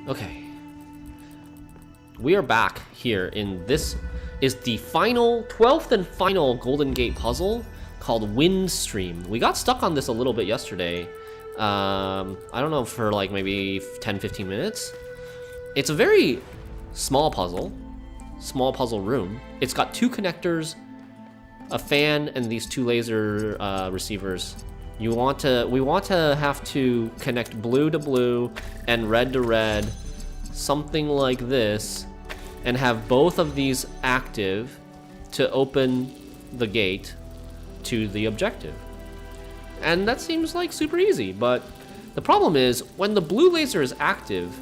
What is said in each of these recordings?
Okay. We are back here in this is the final, 12th and final Golden Gate puzzle called Windstream. We got stuck on this a little bit yesterday. I don't know, for like maybe 10-15 minutes. It's a very small puzzle room. It's got two connectors, a fan, and these two laser receivers. We want to have to connect blue to blue and red to red, something like this, and have both of these active to open the gate to the objective. And that seems like super easy, but the problem is when the blue laser is active.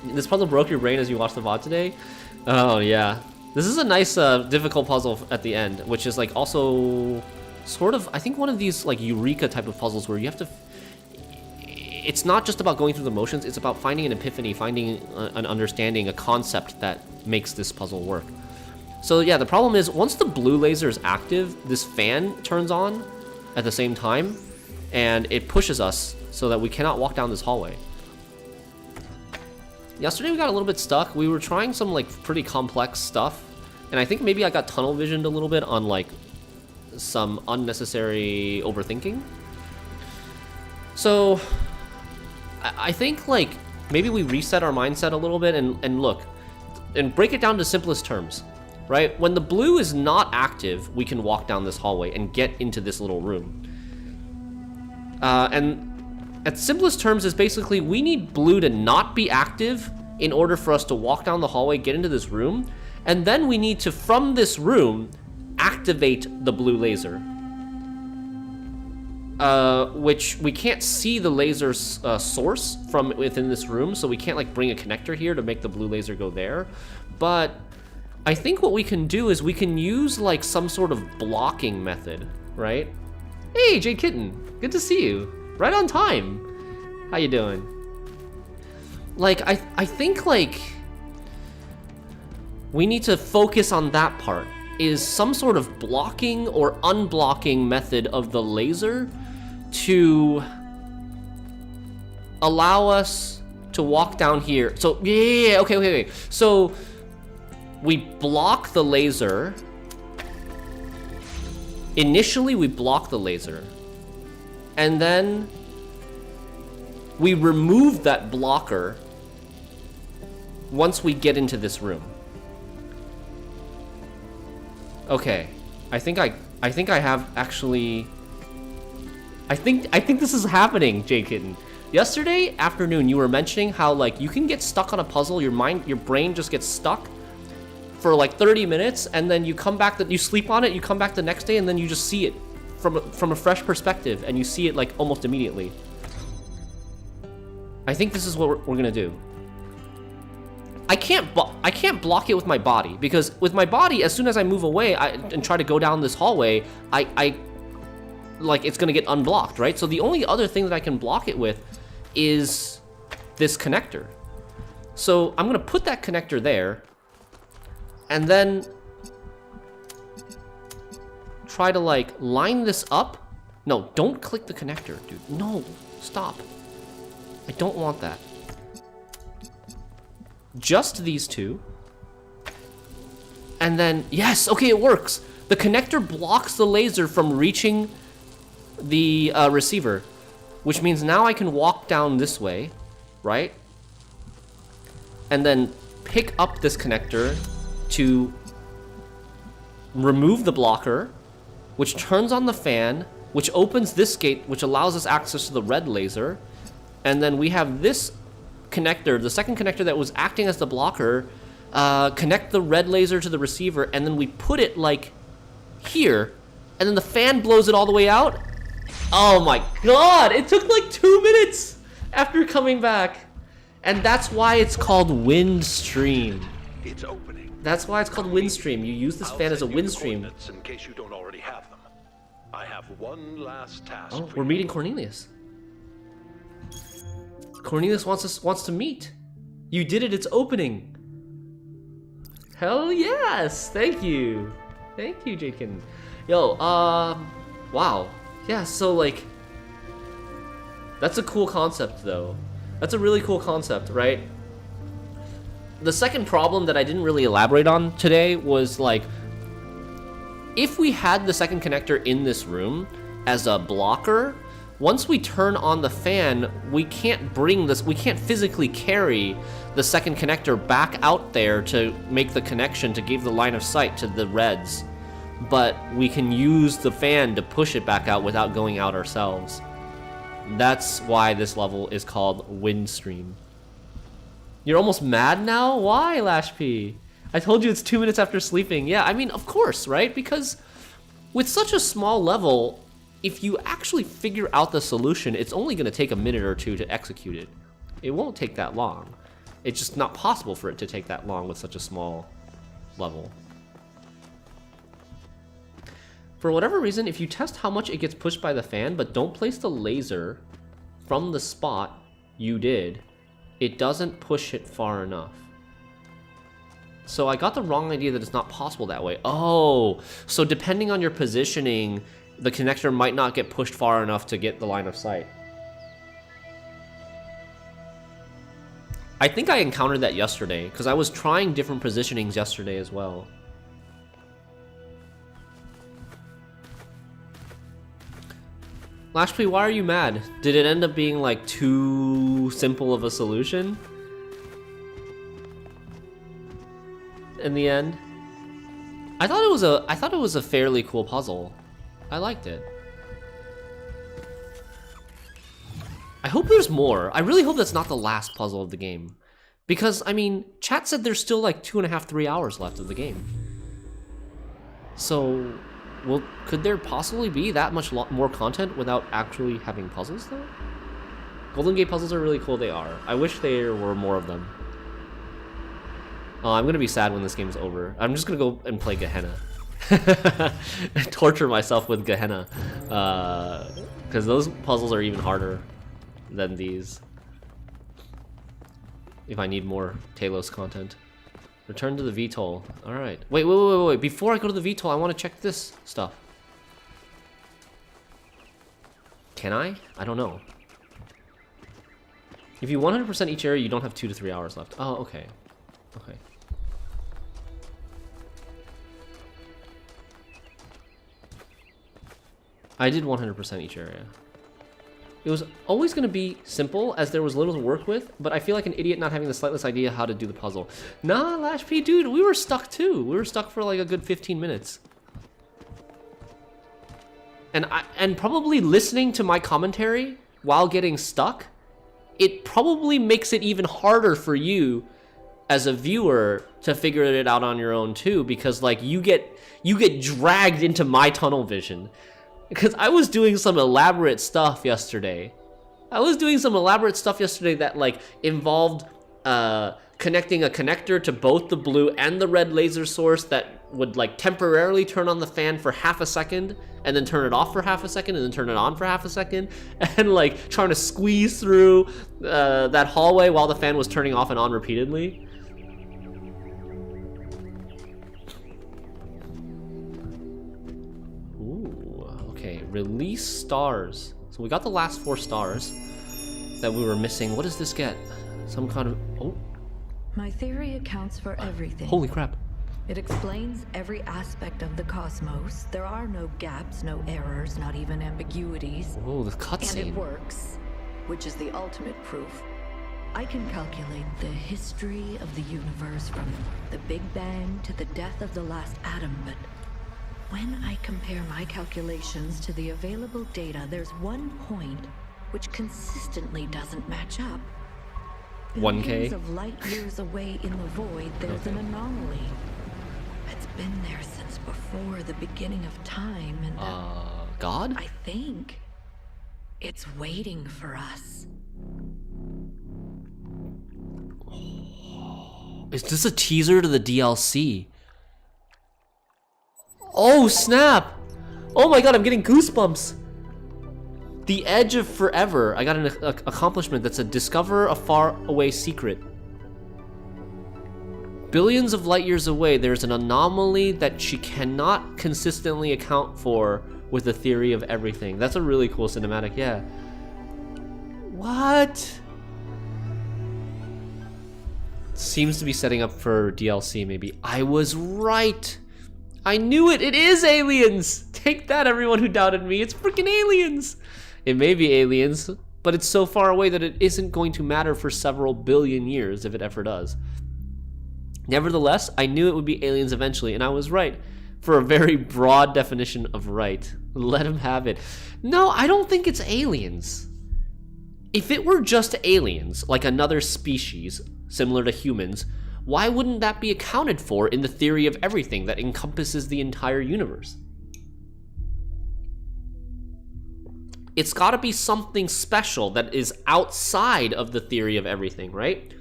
This puzzle broke your brain as you watched the VOD today? Oh yeah. This is a nice difficult puzzle at the end, which is like also sort of, I think, one of these like Eureka type of puzzles where you have to, it's not just about going through the motions, it's about finding an epiphany, finding an understanding, a concept that makes this puzzle work. So yeah, the problem is once the blue laser is active, this fan turns on at the same time, and it pushes us so that we cannot walk down this hallway. Yesterday we got a little bit stuck. We were trying some like pretty complex stuff, and I think maybe I got tunnel visioned a little bit on like some unnecessary overthinking. So I think like maybe we reset our mindset a little bit and look and break it down to simplest terms, right? When the blue is not active, we can walk down this hallway and get into this little room. And at simplest terms is basically we need blue to not be active in order for us to walk down the hallway, get into this room, and then we need to, from this room, activate the blue laser. Which we can't see the laser's source from within this room, so we can't like bring a connector here to make the blue laser go there. But I think what we can do is we can use like some sort of blocking method, right? Hey, Jade Kitten, good to see you. Right on time. How you doing? Like, I think like we need to focus on that part, is some sort of blocking or unblocking method of the laser to allow us to walk down here. So yeah, okay. So we block the laser. Initially we block the laser, and then we remove that blocker once we get into this room. Okay, I think I have actually. I think this is happening, Jade Kitten. Yesterday afternoon, you were mentioning how like you can get stuck on a puzzle. Your brain just gets stuck for like 30 minutes, and then you come back. You sleep on it. You come back the next day, and then you just see it from a fresh perspective, and you see it like almost immediately. I think this is what we're gonna do. I can't block it with my body, because with my body, as soon as I move away and try to go down this hallway, I like it's gonna get unblocked, right? So the only other thing that I can block it with is this connector. So I'm gonna put that connector there, and then try to like line this up. No, don't click the connector, dude. No, stop. I don't want that. Just these two. And then, yes, okay, it works. The connector blocks the laser from reaching the receiver, which means now I can walk down this way, right? And then pick up this connector to remove the blocker, which turns on the fan, which opens this gate, which allows us access to the red laser. And then we have this connector, the second connector that was acting as the blocker, connect the red laser to the receiver, and then we put it like here, and then the fan blows it all the way out. Oh my god, it took like 2 minutes after coming back. And that's why it's called Windstream. It's opening. That's why it's called Windstream. You use this fan as a Windstream. In case you don't already have them. I have one last task. Oh, we're meeting Cornelius. Cornelius wants to meet. You did it, it's opening. Hell yes, thank you. Thank you, Jakin. Yo, wow. Yeah, so like, that's a cool concept though. That's a really cool concept, right? The second problem that I didn't really elaborate on today was like, if we had the second connector in this room as a blocker, once we turn on the fan, we can't physically carry the second connector back out there to make the connection to give the line of sight to the reds. But we can use the fan to push it back out without going out ourselves. That's why this level is called Windstream. You're almost mad now? Why, Lash P? I told you it's 2 minutes after sleeping. Yeah, I mean, of course, right? Because with such a small level, if you actually figure out the solution, it's only going to take a minute or two to execute it. It won't take that long. It's just not possible for it to take that long with such a small level. For whatever reason, if you test how much it gets pushed by the fan, but don't place the laser from the spot you did, it doesn't push it far enough. So I got the wrong idea that it's not possible that way. Oh, so depending on your positioning, the connector might not get pushed far enough to get the line of sight. I think I encountered that yesterday, because I was trying different positionings yesterday as well. Lashplay, why are you mad? Did it end up being like too simple of a solution? In the end? I thought it was a fairly cool puzzle. I liked it. I hope there's more. I really hope that's not the last puzzle of the game. Because, I mean, chat said there's still like 2.5, 3 hours left of the game. So, well, could there possibly be that much more content without actually having puzzles, though? Golden Gate puzzles are really cool, they are. I wish there were more of them. I'm gonna be sad when this game's over. I'm just gonna go and play Gehenna. Torture myself with Gehenna. Because those puzzles are even harder than these. If I need more Talos content. Return to the VTOL. Alright. Wait. Before I go to the VTOL, I want to check this stuff. Can I? I don't know. If you 100% each area, you don't have 2 to 3 hours left. Oh, okay. Okay. I did 100% each area. It was always going to be simple, as there was little to work with, but I feel like an idiot not having the slightest idea how to do the puzzle. Nah, Lash P, dude, we were stuck too. We were stuck for like a good 15 minutes. And probably listening to my commentary while getting stuck, it probably makes it even harder for you as a viewer to figure it out on your own too, because like you get dragged into my tunnel vision. Because I was doing some elaborate stuff yesterday. That like involved connecting a connector to both the blue and the red laser source that would like temporarily turn on the fan for half a second and then turn it off for half a second and then turn it on for half a second, and like trying to squeeze through that hallway while the fan was turning off and on repeatedly. Okay, release stars. So we got the last 4 stars that we were missing. What does this get? Some kind of... Oh. My theory accounts for everything. Holy crap. It explains every aspect of the cosmos. There are no gaps, no errors, not even ambiguities. Oh, the cutscene. And it works, which is the ultimate proof. I can calculate the history of the universe from the Big Bang to the death of the last atom, but when I compare my calculations to the available data, there's one point which consistently doesn't match up. 1K? Billions of light years away in the void, there's an anomaly. It's been there since before the beginning of time, and God? I think it's waiting for us. Is this a teaser to the DLC? Oh, snap! Oh my god, I'm getting goosebumps! The Edge of Forever. I got an accomplishment that said, discover a faraway secret. Billions of light years away, there's an anomaly that she cannot consistently account for with the theory of everything. That's a really cool cinematic, yeah. What? Seems to be setting up for DLC, maybe. I was right. I knew it. It is aliens. Take that, everyone who doubted me. It's freaking aliens. It may be aliens, but it's so far away that it isn't going to matter for several billion years if it ever does. Nevertheless, I knew it would be aliens eventually, and I was right. For a very broad definition of right. Let him have it. No, I don't think it's aliens. If it were just aliens, like another species, similar to humans, why wouldn't that be accounted for in the theory of everything that encompasses the entire universe? It's gotta be something special that is outside of the theory of everything, right?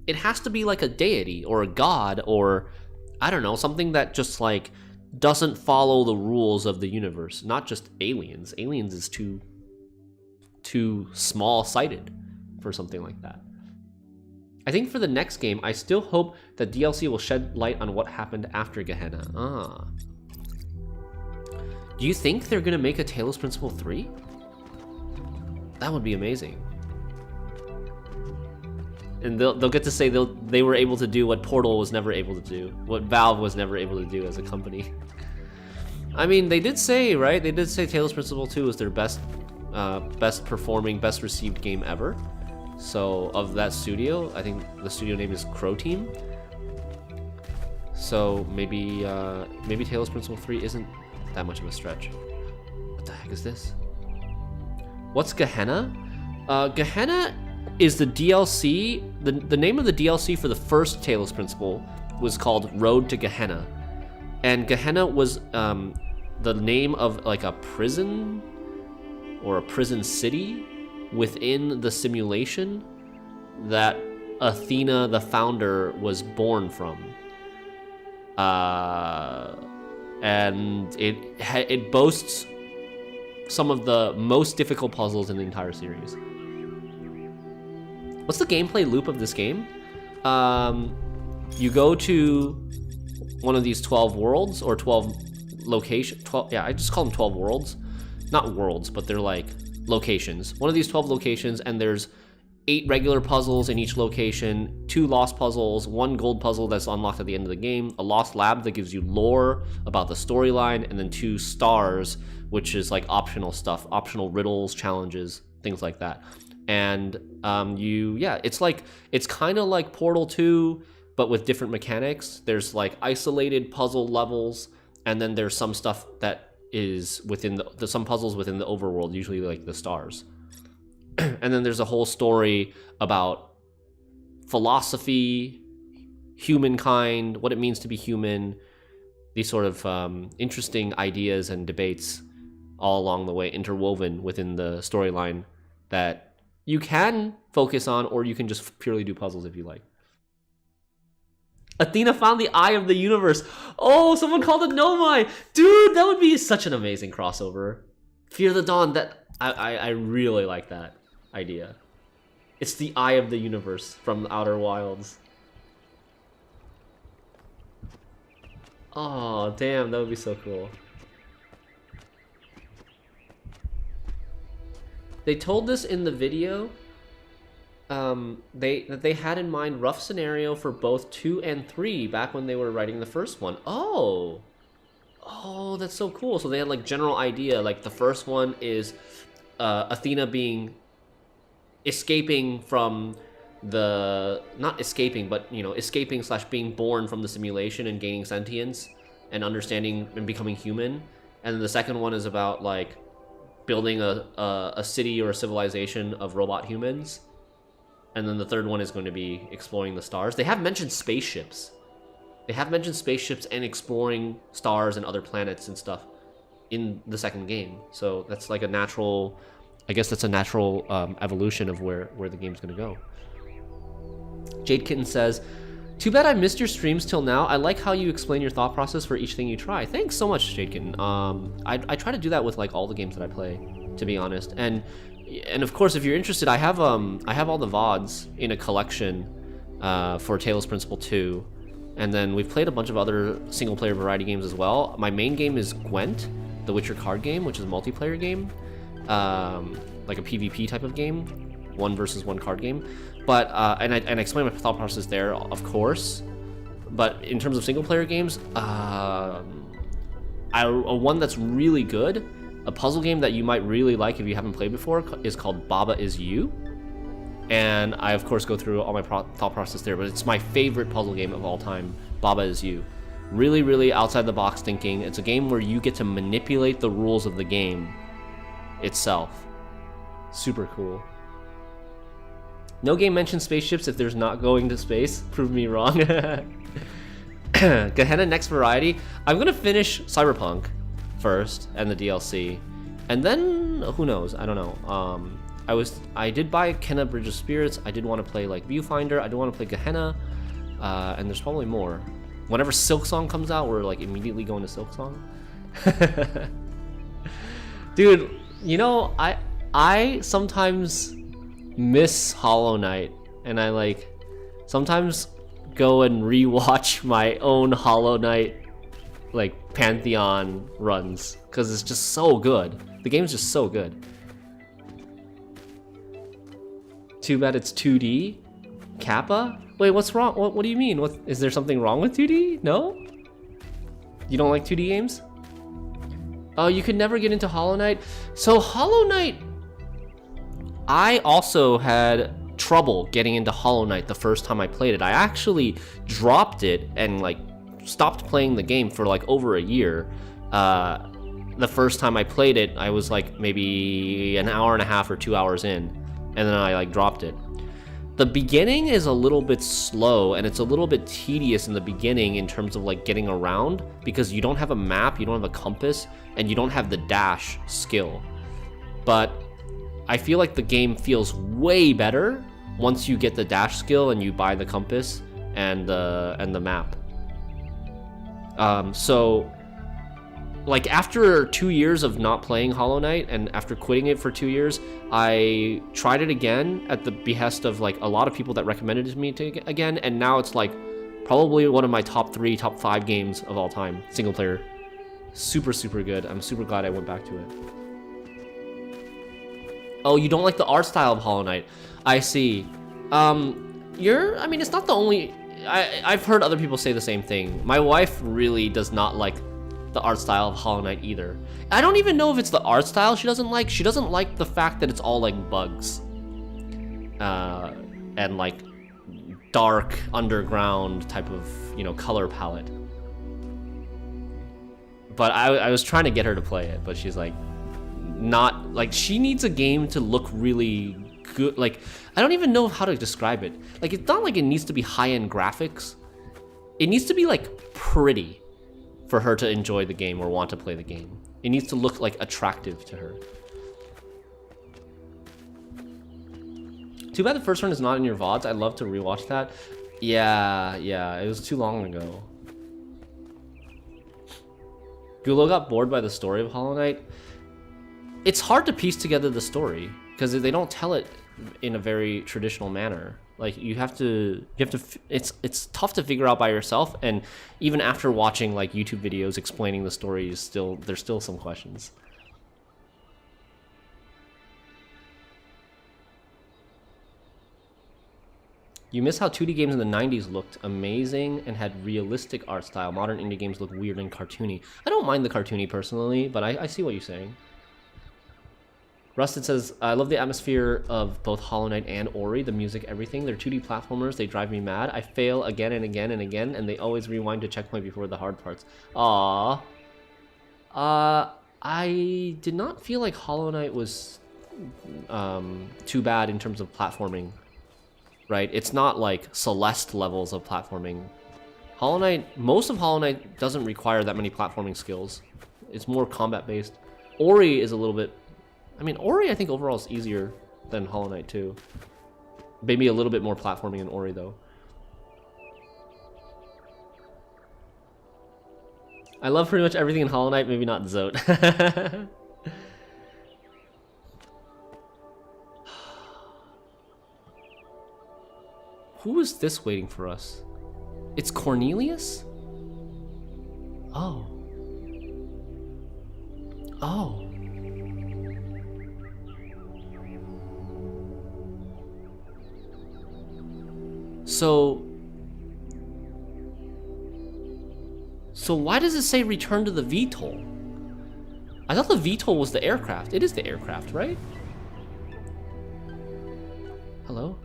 It has to be like a deity or a god or, I don't know, something that just like doesn't follow the rules of the universe, not just aliens. Aliens is too small-sighted for something like that. I think for the next game, I still hope that DLC will shed light on what happened after Gehenna. Do you think they're gonna make a Talos Principle 3? That would be amazing. And they'll get to say they were able to do what Portal was never able to do, what Valve was never able to do as a company. I mean, they did say, right? They did say Talos Principle 2 was their best performing, best received game ever. So of that studio, I think the studio name is Crow Team. So maybe Talos Principle 3 isn't that much of a stretch. What the heck is this? What's Gehenna? Gehenna is the DLC. The name of the DLC for the first Talos Principle was called Road to Gehenna, and Gehenna was the name of like a prison or a prison city within the simulation that Athena, the founder, was born from. And it boasts some of the most difficult puzzles in the entire series. What's the gameplay loop of this game? You go to one of these 12 worlds or 12 locations. Yeah, I just call them 12 worlds. Not worlds, but they're like locations. One of these 12 locations, and there's 8 regular puzzles in each location, 2 lost puzzles, 1 gold puzzle that's unlocked at the end of the game, a lost lab that gives you lore about the storyline, and then 2 stars, which is like optional stuff, optional riddles, challenges, things like that. And it's kind of like Portal 2, but with different mechanics. There's like isolated puzzle levels, and then there's some stuff that is within some puzzles within the overworld, usually like the stars. And then there's a whole story about philosophy, humankind, what it means to be human, these sort of interesting ideas and debates all along the way, interwoven within the storyline that you can focus on, or you can just purely do puzzles if you like. Athena found the eye of the universe. Oh, someone called it Nomai. Dude, that would be such an amazing crossover. Fear the Dawn, that I really like that idea. It's the eye of the universe from the Outer Wilds. Oh, damn, that would be so cool. They told us in the video that they had in mind rough scenario for both 2 and 3 back when they were writing the first one. Oh, that's so cool. So they had like general idea, like the first one is Athena escaping from the, not escaping, but escaping / being born from the simulation and gaining sentience and understanding and becoming human. And then the second one is about like building a city or a civilization of robot humans. And then the third one is going to be exploring the stars. They have mentioned spaceships. They have mentioned spaceships and exploring stars and other planets and stuff in the second game. So that's like a natural, I guess that's a natural evolution of where the game's going to go. Jade Kitten says, too bad I missed your streams till now. I like how you explain your thought process for each thing you try. Thanks so much, Jade Kitten. I try to do that with like all the games that I play, to be honest. And of course, if you're interested, I have all the VODs in a collection for Talos Principle 2, and then we've played a bunch of other single-player variety games as well. My main game is Gwent, the Witcher card game, which is a multiplayer game, like a PvP type of game, 1 versus 1 card game. But and I explain my thought process there, of course. But in terms of single player games, one that's really good, a puzzle game that you might really like if you haven't played before, is called Baba Is You. And I of course go through all my thought process there, but it's my favorite puzzle game of all time, Baba Is You. Really, really outside the box thinking. It's a game where you get to manipulate the rules of the game itself. Super cool. No game mentions spaceships if there's not going to space. Prove me wrong. Gehenna Next Variety. I'm gonna finish Cyberpunk first and the DLC, and then who knows? I don't know. I did buy Kenna Bridge of Spirits. I did want to play like Viewfinder. I do want to play Gehenna, and there's probably more. Whenever Silksong comes out, we're like immediately going to Silksong. Dude, you know, I sometimes miss Hollow Knight, and I like sometimes go and rewatch my own Hollow Knight like Pantheon runs because it's just so good. The game's just so good. Too bad it's 2D. Kappa? Wait, what's wrong? What do you mean? Is there something wrong with 2D? No? You don't like 2D games? Oh, you could never get into Hollow Knight? So Hollow Knight, I also had trouble getting into Hollow Knight the first time I played it. I actually dropped it and like stopped playing the game for like over a year. The first time I played it, I was like maybe an hour and a half or 2 hours in, and then I like dropped it. The beginning is a little bit slow, and it's a little bit tedious in the beginning in terms of like getting around, because you don't have a map, you don't have a compass, and you don't have the dash skill. But I feel like the game feels way better once you get the dash skill and you buy the compass and the map. So like after 2 years of not playing Hollow Knight, and after quitting it for 2 years, I tried it again at the behest of like a lot of people that recommended it to me again, and now it's like probably one of my top 3, top 5 games of all time, single player. Super, super good. I'm super glad I went back to it. Oh, you don't like the art style of Hollow Knight. I see. I mean, it's not the only... I've heard other people say the same thing. My wife really does not like the art style of Hollow Knight either. I don't even know if it's the art style she doesn't like. She doesn't like the fact that it's all like bugs. And like dark underground type of, you know, color palette. But I was trying to get her to play it, but she's like, not like, she needs a game to look really good. Like, I don't even know how to describe it. Like, it's not like it needs to be high-end graphics. It needs to be like pretty for her to enjoy the game or want to play the game. It needs to look like attractive to her. Too bad the first one is not in your VODs. I'd love to rewatch that. Yeah, it was too long ago. Gulo got bored by the story of Hollow Knight. It's hard to piece together the story because they don't tell it in a very traditional manner. Like it's tough to figure out by yourself, and even after watching like YouTube videos explaining the story, there's still some questions. You miss how 2D games in the 90s looked amazing and had realistic art style. Modern indie games look weird and cartoony. I don't mind the cartoony personally, but I see what you're saying. Rusted says, I love the atmosphere of both Hollow Knight and Ori, the music, everything. They're 2D platformers, they drive me mad. I fail again and again and again, and they always rewind to checkpoint before the hard parts. Aww. I did not feel like Hollow Knight was too bad in terms of platforming. Right? It's not like Celeste levels of platforming. Hollow Knight, most of Hollow Knight doesn't require that many platforming skills. It's more combat based. Ori is a little bit... I mean, Ori I think overall is easier than Hollow Knight too. Maybe a little bit more platforming in Ori though. I love pretty much everything in Hollow Knight, maybe not Zote. Who is this waiting for us? It's Cornelius? Oh. Oh. So why does it say return to the VTOL? I thought the VTOL was the aircraft. It is the aircraft, right? Hello?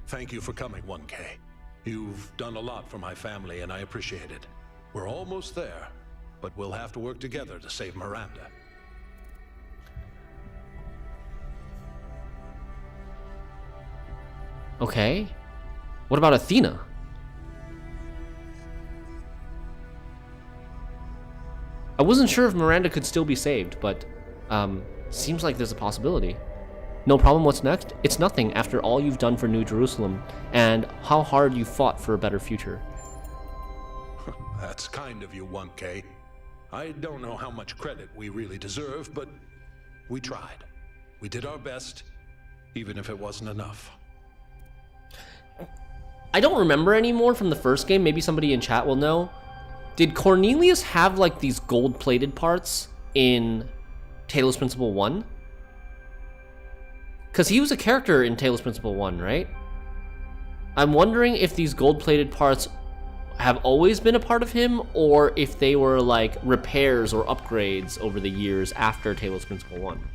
Thank you for coming, 1K. You've done a lot for my family, and I appreciate it. We're almost there, but we'll have to work together to save Miranda. Okay. What about Athena? I wasn't sure if Miranda could still be saved, but seems like there's a possibility. No problem, what's next? It's nothing after all you've done for New Jerusalem and how hard you fought for a better future. That's kind of you, 1K. I don't know how much credit we really deserve, but we tried. We did our best, even if it wasn't enough. I don't remember anymore from the first game. Maybe somebody in chat will know. Did Cornelius have like these gold-plated parts in Talos Principle 1? Because he was a character in Talos Principle 1, right? I'm wondering if these gold-plated parts have always been a part of him, or if they were like repairs or upgrades over the years after Talos Principle 1.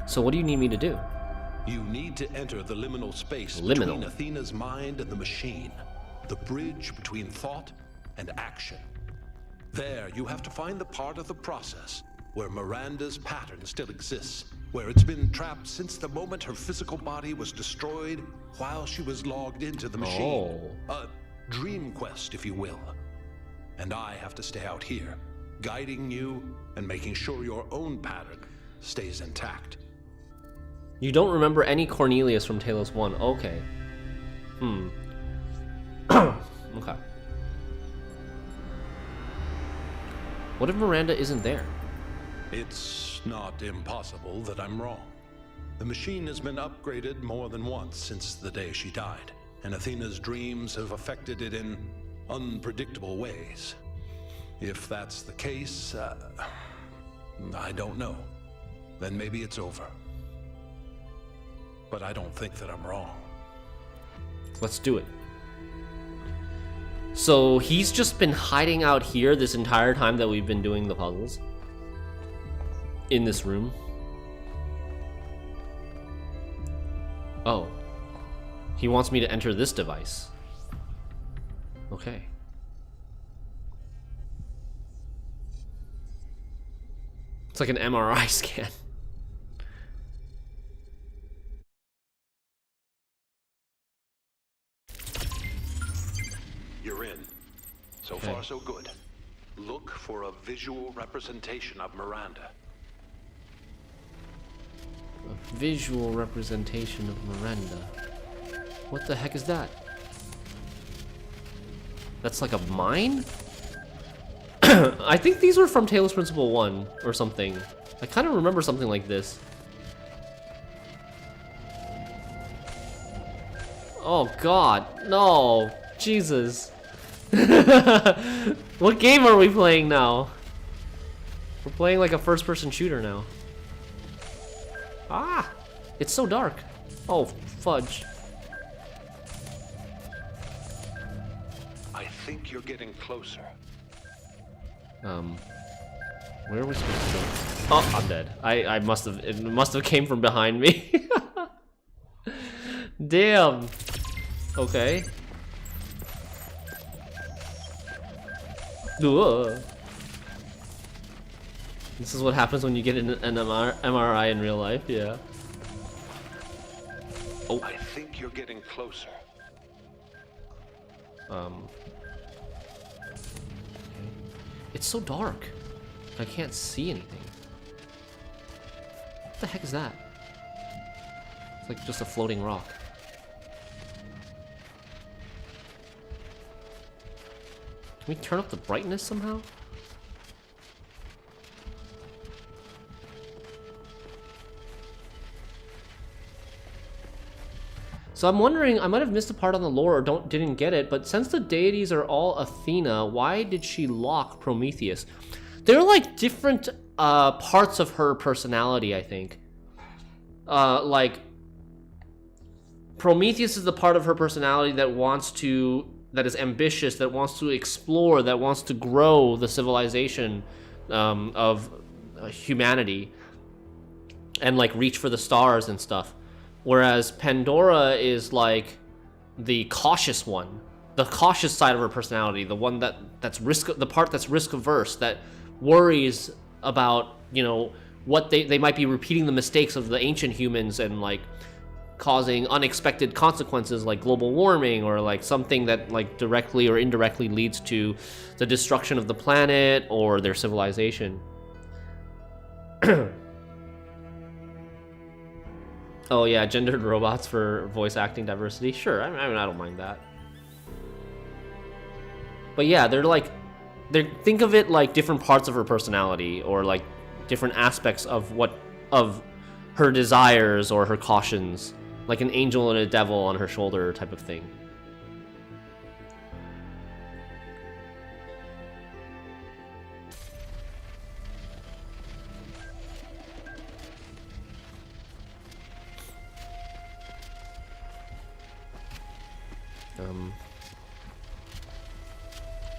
So what do you need me to do? You need to enter the liminal space Liminal. between Athena's mind and the machine. The bridge between thought and action. There, you have to find the part of the process where Miranda's pattern still exists, where it's been trapped since the moment her physical body was destroyed while she was logged into the machine. Oh. A dream quest, if you will. And I have to stay out here, guiding you and making sure your own pattern stays intact. You don't remember any Cornelius from Talos 1. Okay. Okay. What if Miranda isn't there? It's not impossible that I'm wrong. The machine has been upgraded more than once since the day she died, and Athena's dreams have affected it in unpredictable ways. If that's the case, I don't know. Then maybe it's over. But I don't think that I'm wrong. Let's do it. So he's just been hiding out here this entire time that we've been doing the puzzles. In this room. Oh. He wants me to enter this device. Okay. It's like an MRI scan. You're in. So far, so good. Look for a visual representation of Miranda. A visual representation of Miranda. What the heck is that? That's like a mine? I think these were from Talos Principle 1 or something. I kind of remember something like this. Oh god, no. Jesus. What game are we playing now? We're playing like a first-person shooter now. Ah! It's so dark. Oh, fudge. I think you're getting closer. Where are we supposed to go? Oh, I'm dead. I must have, it must have came from behind me. Damn. Okay. Ugh. This is what happens when you get an MRI in real life, yeah. Oh. I think you're getting closer. It's so dark. I can't see anything. What the heck is that? It's like just a floating rock. Can we turn up the brightness somehow? So I'm wondering, I might have missed a part on the lore or didn't get it, but since the deities are all Athena, why did she lock Prometheus? They're like different parts of her personality, I think. Like, Prometheus is the part of her personality that is ambitious, that wants to explore, that wants to grow the civilization of humanity and like reach for the stars and stuff. Whereas Pandora is like the cautious one, the cautious side of her personality, the one the part that's risk averse, that worries about, you know, what they might be repeating the mistakes of the ancient humans and like causing unexpected consequences like global warming, or like something that like directly or indirectly leads to the destruction of the planet or their civilization. Oh yeah, gendered robots for voice acting diversity. Sure, I mean I don't mind that. But yeah, think of it like different parts of her personality, or like different aspects of her desires or her cautions, like an angel and a devil on her shoulder type of thing.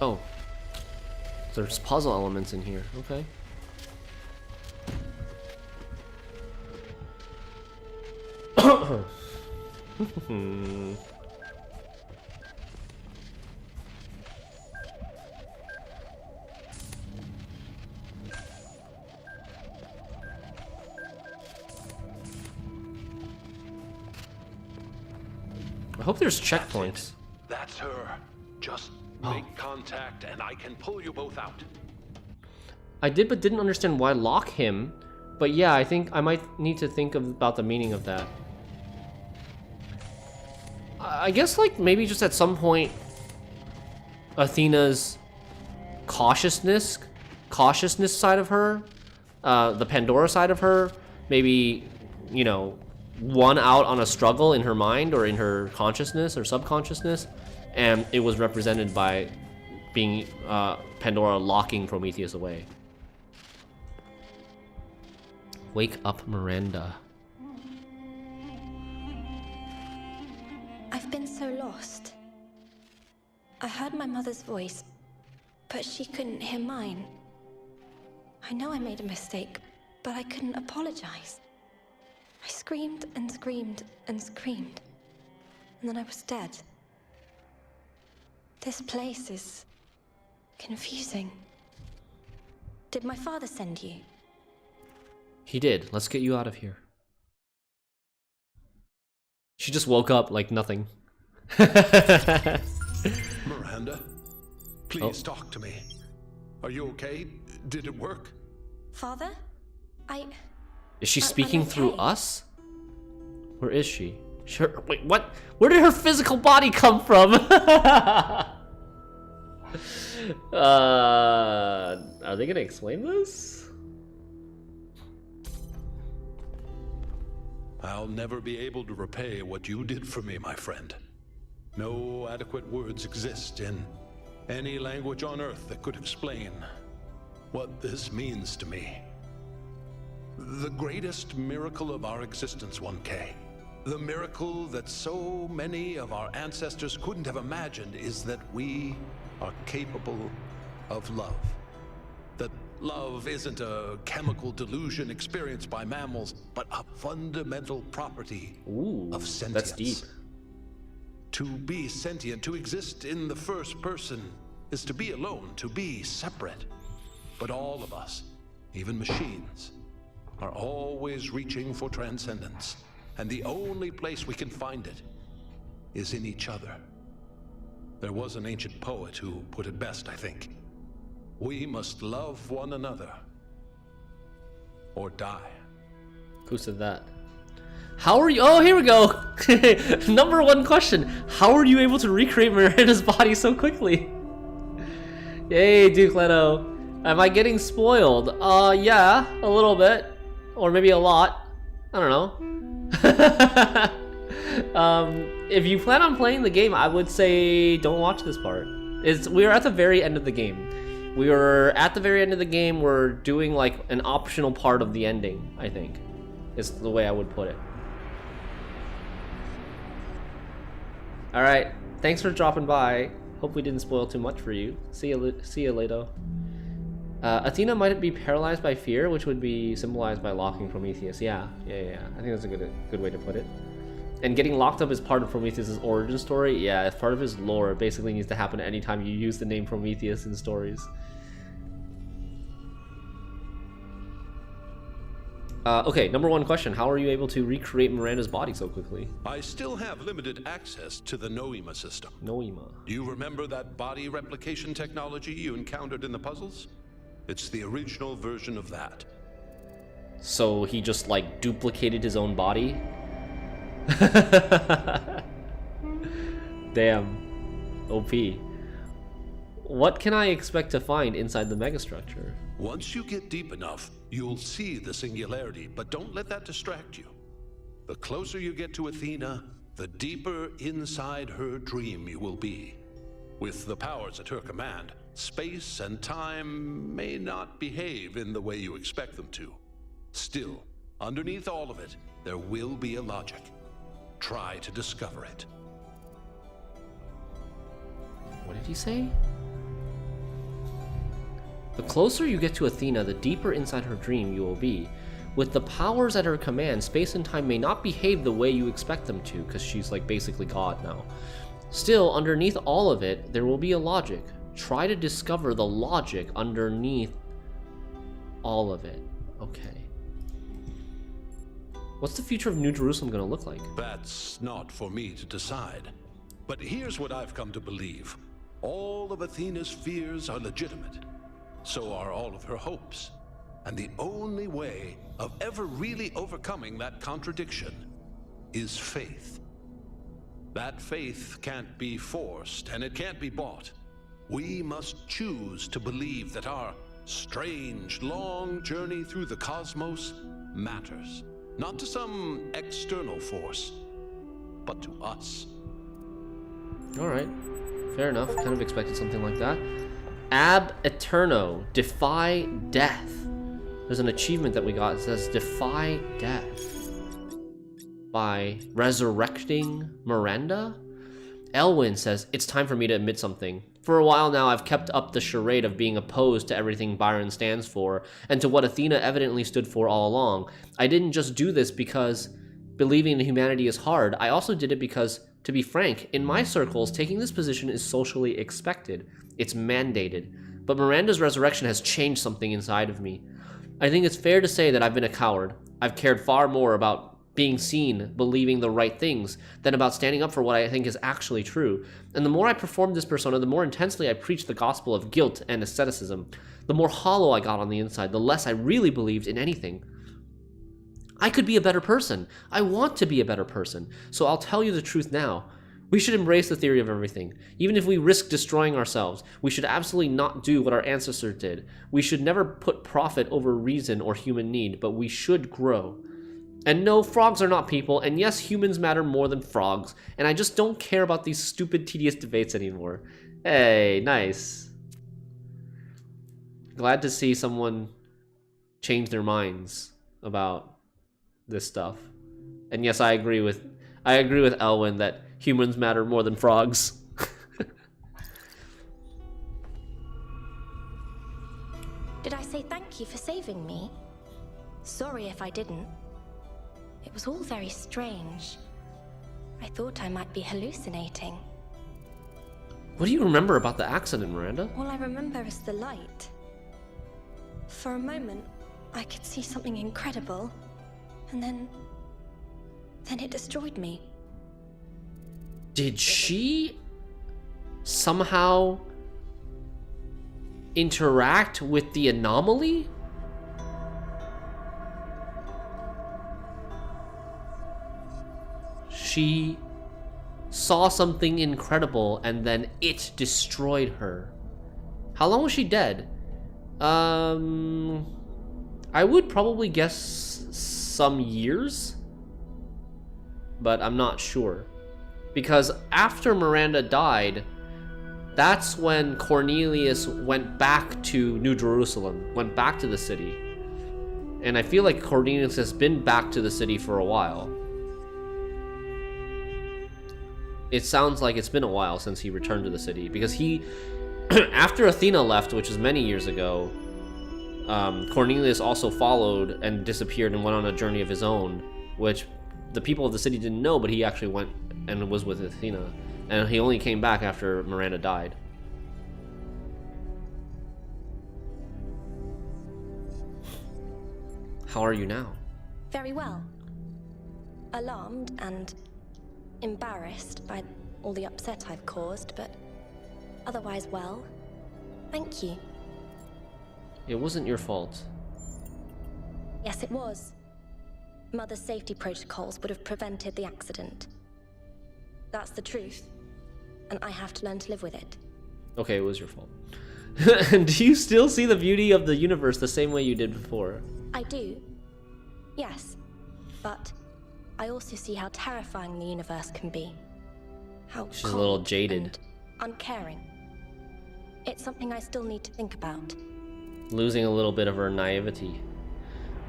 Oh, there's puzzle elements in here. Okay. I hope there's checkpoints. That's her. Just make contact and I can pull you both out. I did, but didn't understand why lock him. But yeah, I think I might need to think about the meaning of that. I guess like maybe just at some point Athena's cautiousness side of her, the Pandora side of her, maybe, you know, won out on a struggle in her mind or in her consciousness or subconsciousness, and it was represented by being Pandora locking Prometheus away. Wake up, Miranda. I've been so lost. I heard my mother's voice, but she couldn't hear mine. I know I made a mistake, but I couldn't apologize. I screamed and screamed and screamed, and then I was dead. This place is confusing. Did my father send you? He did. Let's get you out of here. She just woke up like nothing. Miranda, please talk to me. Are you okay? Did it work? Father? Is she I'm speaking okay. through us? Where is she? Sure. Wait, what? Where did her physical body come from? Are they gonna explain this? I'll never be able to repay what you did for me, my friend. No adequate words exist in any language on Earth that could explain what this means to me. The greatest miracle of our existence, 1K. The miracle that so many of our ancestors couldn't have imagined is that we are capable of love. That love isn't a chemical delusion experienced by mammals, but a fundamental property of sentience. That's deep. To be sentient, to exist in the first person, is to be alone, to be separate. But all of us, even machines, are always reaching for transcendence. And the only place we can find it is in each other. There was an ancient poet who put it best, I think. We must love one another or die. Who said that? How are you? Oh, here we go. Number one question. How are you able to recreate Miranda's body so quickly? Yay, Duke Leto. Am I getting spoiled? Yeah, a little bit. Or maybe a lot. I don't know. If you plan on playing the game, I would say don't watch this part. We're at the very end of the game. We were at the very end of the game. We're doing like an optional part of the ending, I think, is the way I would put it. All right, thanks for dropping by. Hope we didn't spoil too much for you. See you later. Athena might be paralyzed by fear, which would be symbolized by locking Prometheus. Yeah. I think that's a good way to put it. And getting locked up is part of Prometheus' origin story. Yeah, it's part of his lore. It basically needs to happen anytime you use the name Prometheus in stories. Okay, number one question. How are you able to recreate Miranda's body so quickly? I still have limited access to the Noema system. Noema. Do you remember that body replication technology you encountered in the puzzles? It's the original version of that. So he just like duplicated his own body? Damn. OP. What can I expect to find inside the megastructure? Once you get deep enough, you'll see the singularity, but don't let that distract you. The closer you get to Athena, the deeper inside her dream you will be. With the powers at her command, space and time may not behave in the way you expect them to. Still, underneath all of it, there will be a logic. Try to discover it. What did he say? The closer you get to Athena, the deeper inside her dream you will be. With the powers at her command, space and time may not behave the way you expect them to, because she's like basically God now. Still, underneath all of it, there will be a logic. Try to discover the logic underneath all of it. Okay. What's the future of New Jerusalem going to look like? That's not for me to decide. But here's what I've come to believe. All of Athena's fears are legitimate. So are all of her hopes. And the only way of ever really overcoming that contradiction is faith. That faith can't be forced, and it can't be bought. We must choose to believe that our strange, long journey through the cosmos matters. Not to some external force, but to us. Alright, fair enough. Kind of expected something like that. Ab Eterno, defy death. There's an achievement that we got. It says defy death by resurrecting Miranda. Elwyn says, it's time for me to admit something. For a while now, I've kept up the charade of being opposed to everything Byron stands for, and to what Athena evidently stood for all along. I didn't just do this because believing in humanity is hard. I also did it because, to be frank, in my circles, taking this position is socially expected. It's mandated. But Miranda's resurrection has changed something inside of me. I think it's fair to say that I've been a coward. I've cared far more about being seen, believing the right things, than about standing up for what I think is actually true. And the more I performed this persona, the more intensely I preached the gospel of guilt and asceticism. The more hollow I got on the inside, the less I really believed in anything. I could be a better person. I want to be a better person. So I'll tell you the truth now. We should embrace the theory of everything. Even if we risk destroying ourselves, we should absolutely not do what our ancestors did. We should never put profit over reason or human need, but we should grow. And no, frogs are not people, and yes, humans matter more than frogs, and I just don't care about these stupid, tedious debates anymore. Hey, nice. Glad to see someone change their minds about this stuff. And yes, I agree with Elwyn that humans matter more than frogs. Did I say thank you for saving me? Sorry if I didn't. It was all very strange. I thought I might be hallucinating. What do you remember about the accident, Miranda? All I remember is the light. For a moment, I could see something incredible, and then it destroyed me. Did she somehow interact with the anomaly? She saw something incredible and then it destroyed her. How long was she dead? I would probably guess some years, but I'm not sure. Because after Miranda died, that's when Cornelius went back to New Jerusalem, went back to the city. And I feel like Cornelius has been back to the city for a while. It sounds like it's been a while since he returned to the city, because he, after Athena left, which was many years ago, Cornelius also followed and disappeared and went on a journey of his own, which the people of the city didn't know, but he actually went and was with Athena. And he only came back after Miranda died. How are you now? Very well. Alarmed and embarrassed by all the upset I've caused, but otherwise well. Thank you. It wasn't your fault. Yes, it was. Mother's safety protocols would have prevented the accident. That's the truth, and I have to learn to live with it. Okay, it was your fault. And do you still see the beauty of the universe the same way you did before? I do. Yes. But I also see how terrifying the universe can be. How She's a little jaded. And uncaring. It's something I still need to think about. Losing a little bit of her naivety.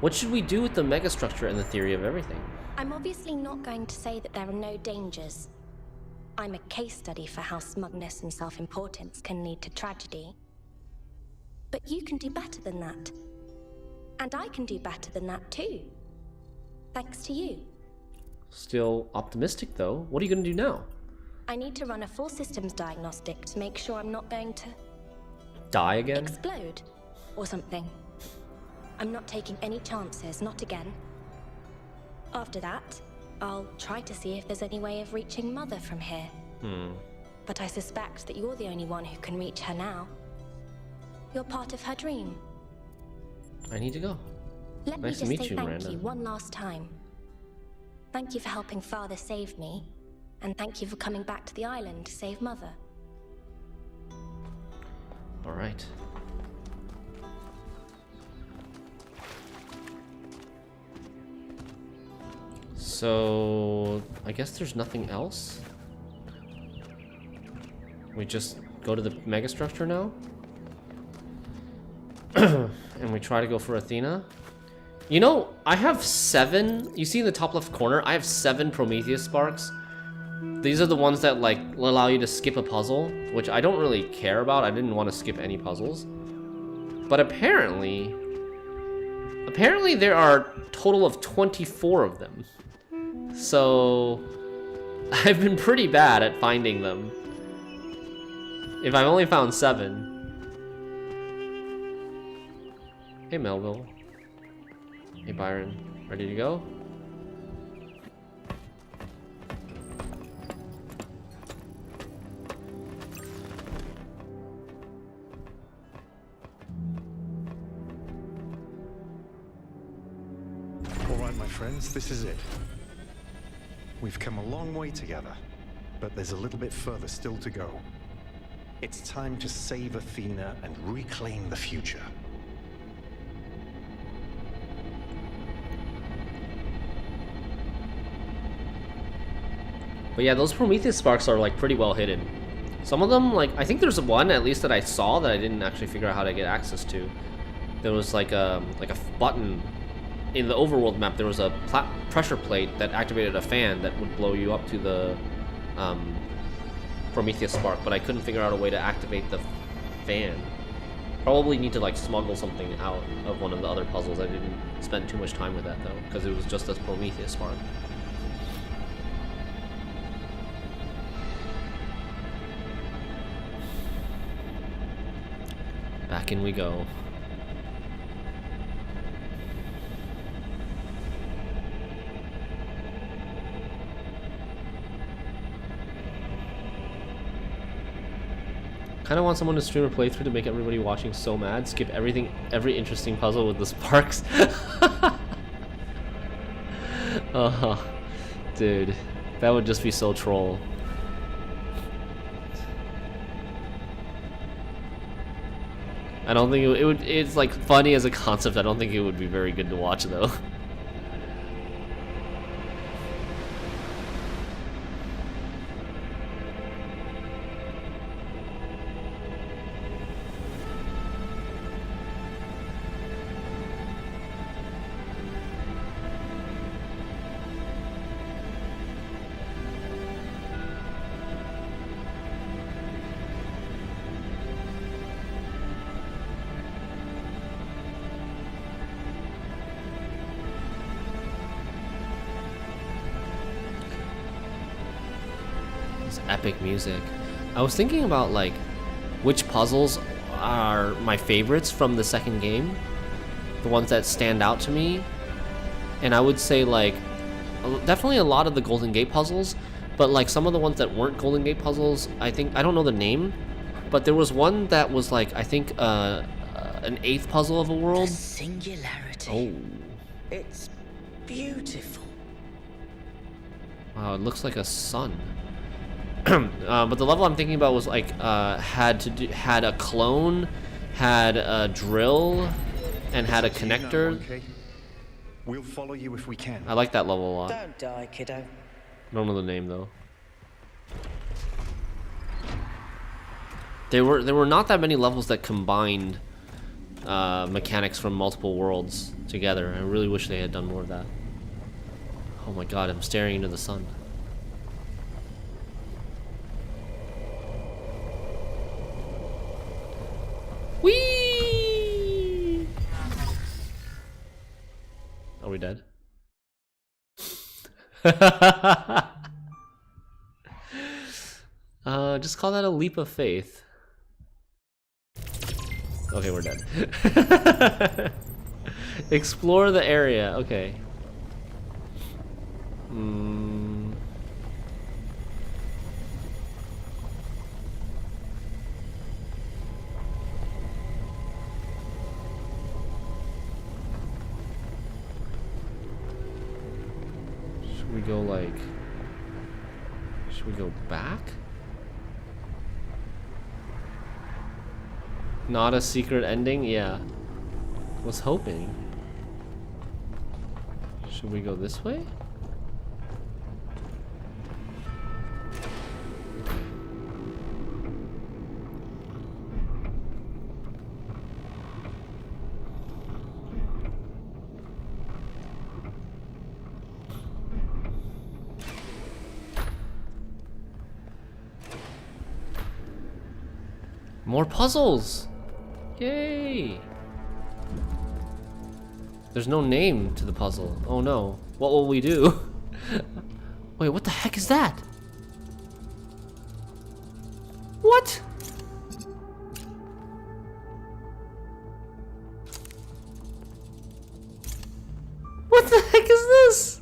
What should we do with the megastructure and the theory of everything? I'm obviously not going to say that there are no dangers. I'm a case study for how smugness and self-importance can lead to tragedy. But you can do better than that. And I can do better than that too. Thanks to you. Still optimistic though. What are you going to do now? I need to run a full systems diagnostic to make sure I'm not going to... Die again? explode. Or something. I'm not taking any chances, not again. After that, I'll try to see if there's any way of reaching Mother from here. But I suspect that you're the only one who can reach her now. You're part of her dream. I need to go. Let Nice to me meet just say you, thank Miranda. you one last time. Thank you for helping Father save me, and thank you for coming back to the island to save Mother. All right. So, I guess there's nothing else. We just go to the megastructure now? And we try to go for Athena. You know, I have 7. You see in the top left corner, I have 7 Prometheus sparks. These are the ones that like allow you to skip a puzzle, which I don't really care about. I didn't want to skip any puzzles. But apparently there are a total of 24 of them. So I've been pretty bad at finding them. If I've only found 7. Hey Melville. Hey Byron. Ready to go? All right, my friends, this is it. We've come a long way together, but there's a little bit further still to go. It's time to save Athena and reclaim the future. But yeah, those Prometheus sparks are like pretty well hidden. Some of them, like, I think there's one at least that I saw that I didn't actually figure out how to get access to. There was like a button in the overworld map. There was a pressure plate that activated a fan that would blow you up to the Prometheus spark, but I couldn't figure out a way to activate the fan. Probably need to like smuggle something out of one of the other puzzles. I didn't spend too much time with that though, because it was just a Prometheus spark. Back in we go. Kind of want someone to stream a playthrough to make everybody watching so mad. Skip everything, every interesting puzzle with the sparks. Oh, dude, that would just be so troll. I don't think it would. It's like funny as a concept. I don't think it would be very good to watch though. epic music. I was thinking about like which puzzles are my favorites from the second game, the ones that stand out to me, and I would say like definitely a lot of the Golden Gate puzzles, but like some of the ones that weren't Golden Gate puzzles, I don't know the name, but there was one that was like I think an 8th puzzle of a world. The singularity. Oh. It's beautiful. Wow, it looks like a sun. But the level I'm thinking about was like had a clone, had a drill, and had a connector. Okay? We'll follow you if we can. I like that level a lot. Don't die, kiddo. I don't know the name though. There were not that many levels that combined mechanics from multiple worlds together. I really wish they had done more of that. Oh my god, I'm staring into the sun. Whee! Are we dead? Just call that a leap of faith. Okay, we're dead. Explore the area. Okay. Should we go like... Should we go back? Not a secret ending? Yeah. Was hoping. Should we go this way? More puzzles! Yay! There's no name to the puzzle. Oh no. What will we do? Wait, what the heck is that? What? What the heck is this?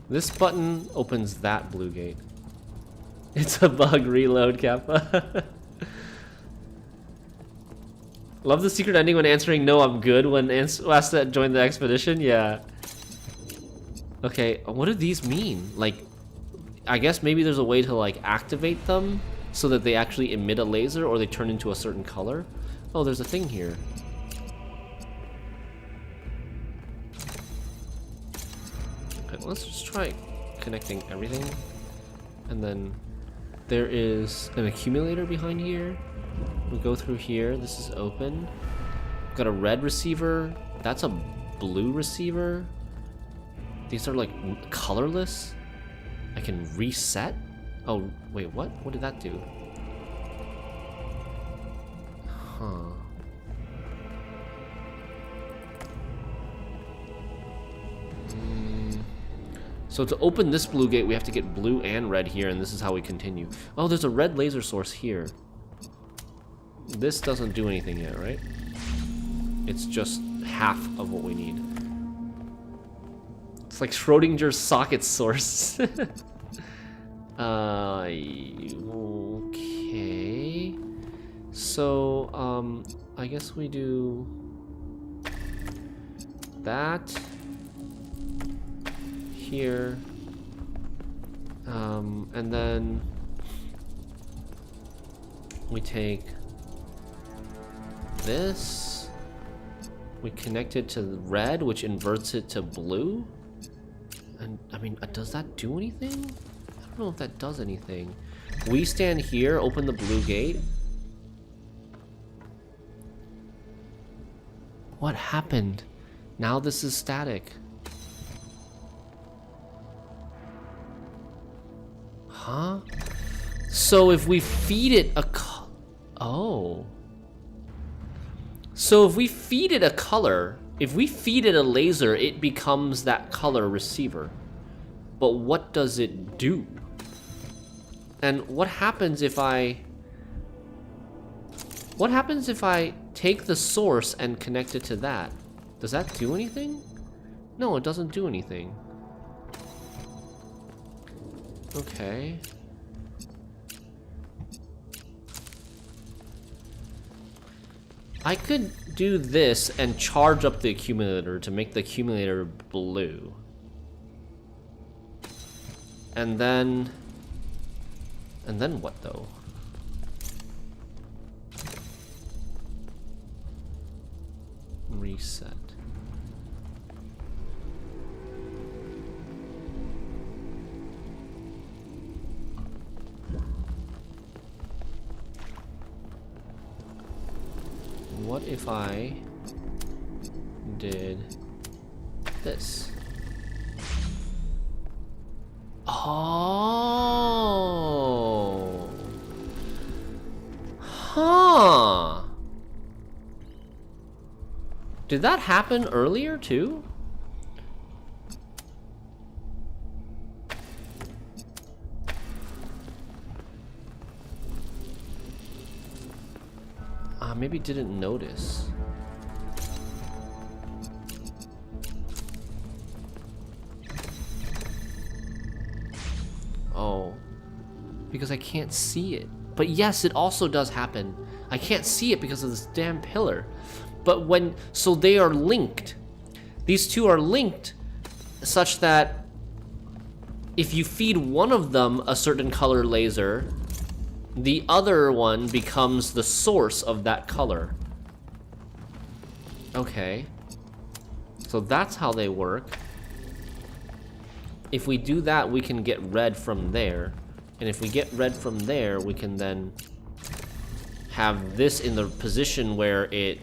This button opens that blue gate. It's a bug. Reload, Kappa. Love the secret ending when answering no, I'm good when asked to join the expedition. Yeah. Okay, what do these mean? Like, I guess maybe there's a way to like activate them so that they actually emit a laser or they turn into a certain color. Oh, there's a thing here. Okay, let's just try connecting everything. And then there is an accumulator behind here. We go through here. This is open. Got a red receiver. That's a blue receiver. These are like colorless. I can reset. Oh, wait, what? What did that do? Huh. So to open this blue gate, we have to get blue and red here, and this is how we continue. Oh, there's a red laser source here. This doesn't do anything yet, right? It's just half of what we need. It's like Schrodinger's socket source. Okay. So, I guess we do that here, and then we take this, we connect it to red, which inverts it to blue, and I mean, does that do anything? I don't know if that does anything. We stand here, open the blue gate. What happened? Now this is static. Huh? So if we feed it a oh. So if we feed it a color, If we feed it a laser, it becomes that color receiver. But what does it do? And what happens if I... What happens if I take the source and connect it to that? Does that do anything? No, it doesn't do anything. Okay. I could do this and charge up the accumulator to make the accumulator blue. And then what though? Reset. What if I did this? Oh. Huh. Did that happen earlier too? Maybe didn't notice. Oh. Because I can't see it. But yes, it also does happen. I can't see it because of this damn pillar. But when... So they are linked. These two are linked such that if you feed one of them a certain color laser, the other one becomes the source of that color. Okay. So that's how they work. If we do that, we can get red from there. And if we get red from there, we can then have this in the position where it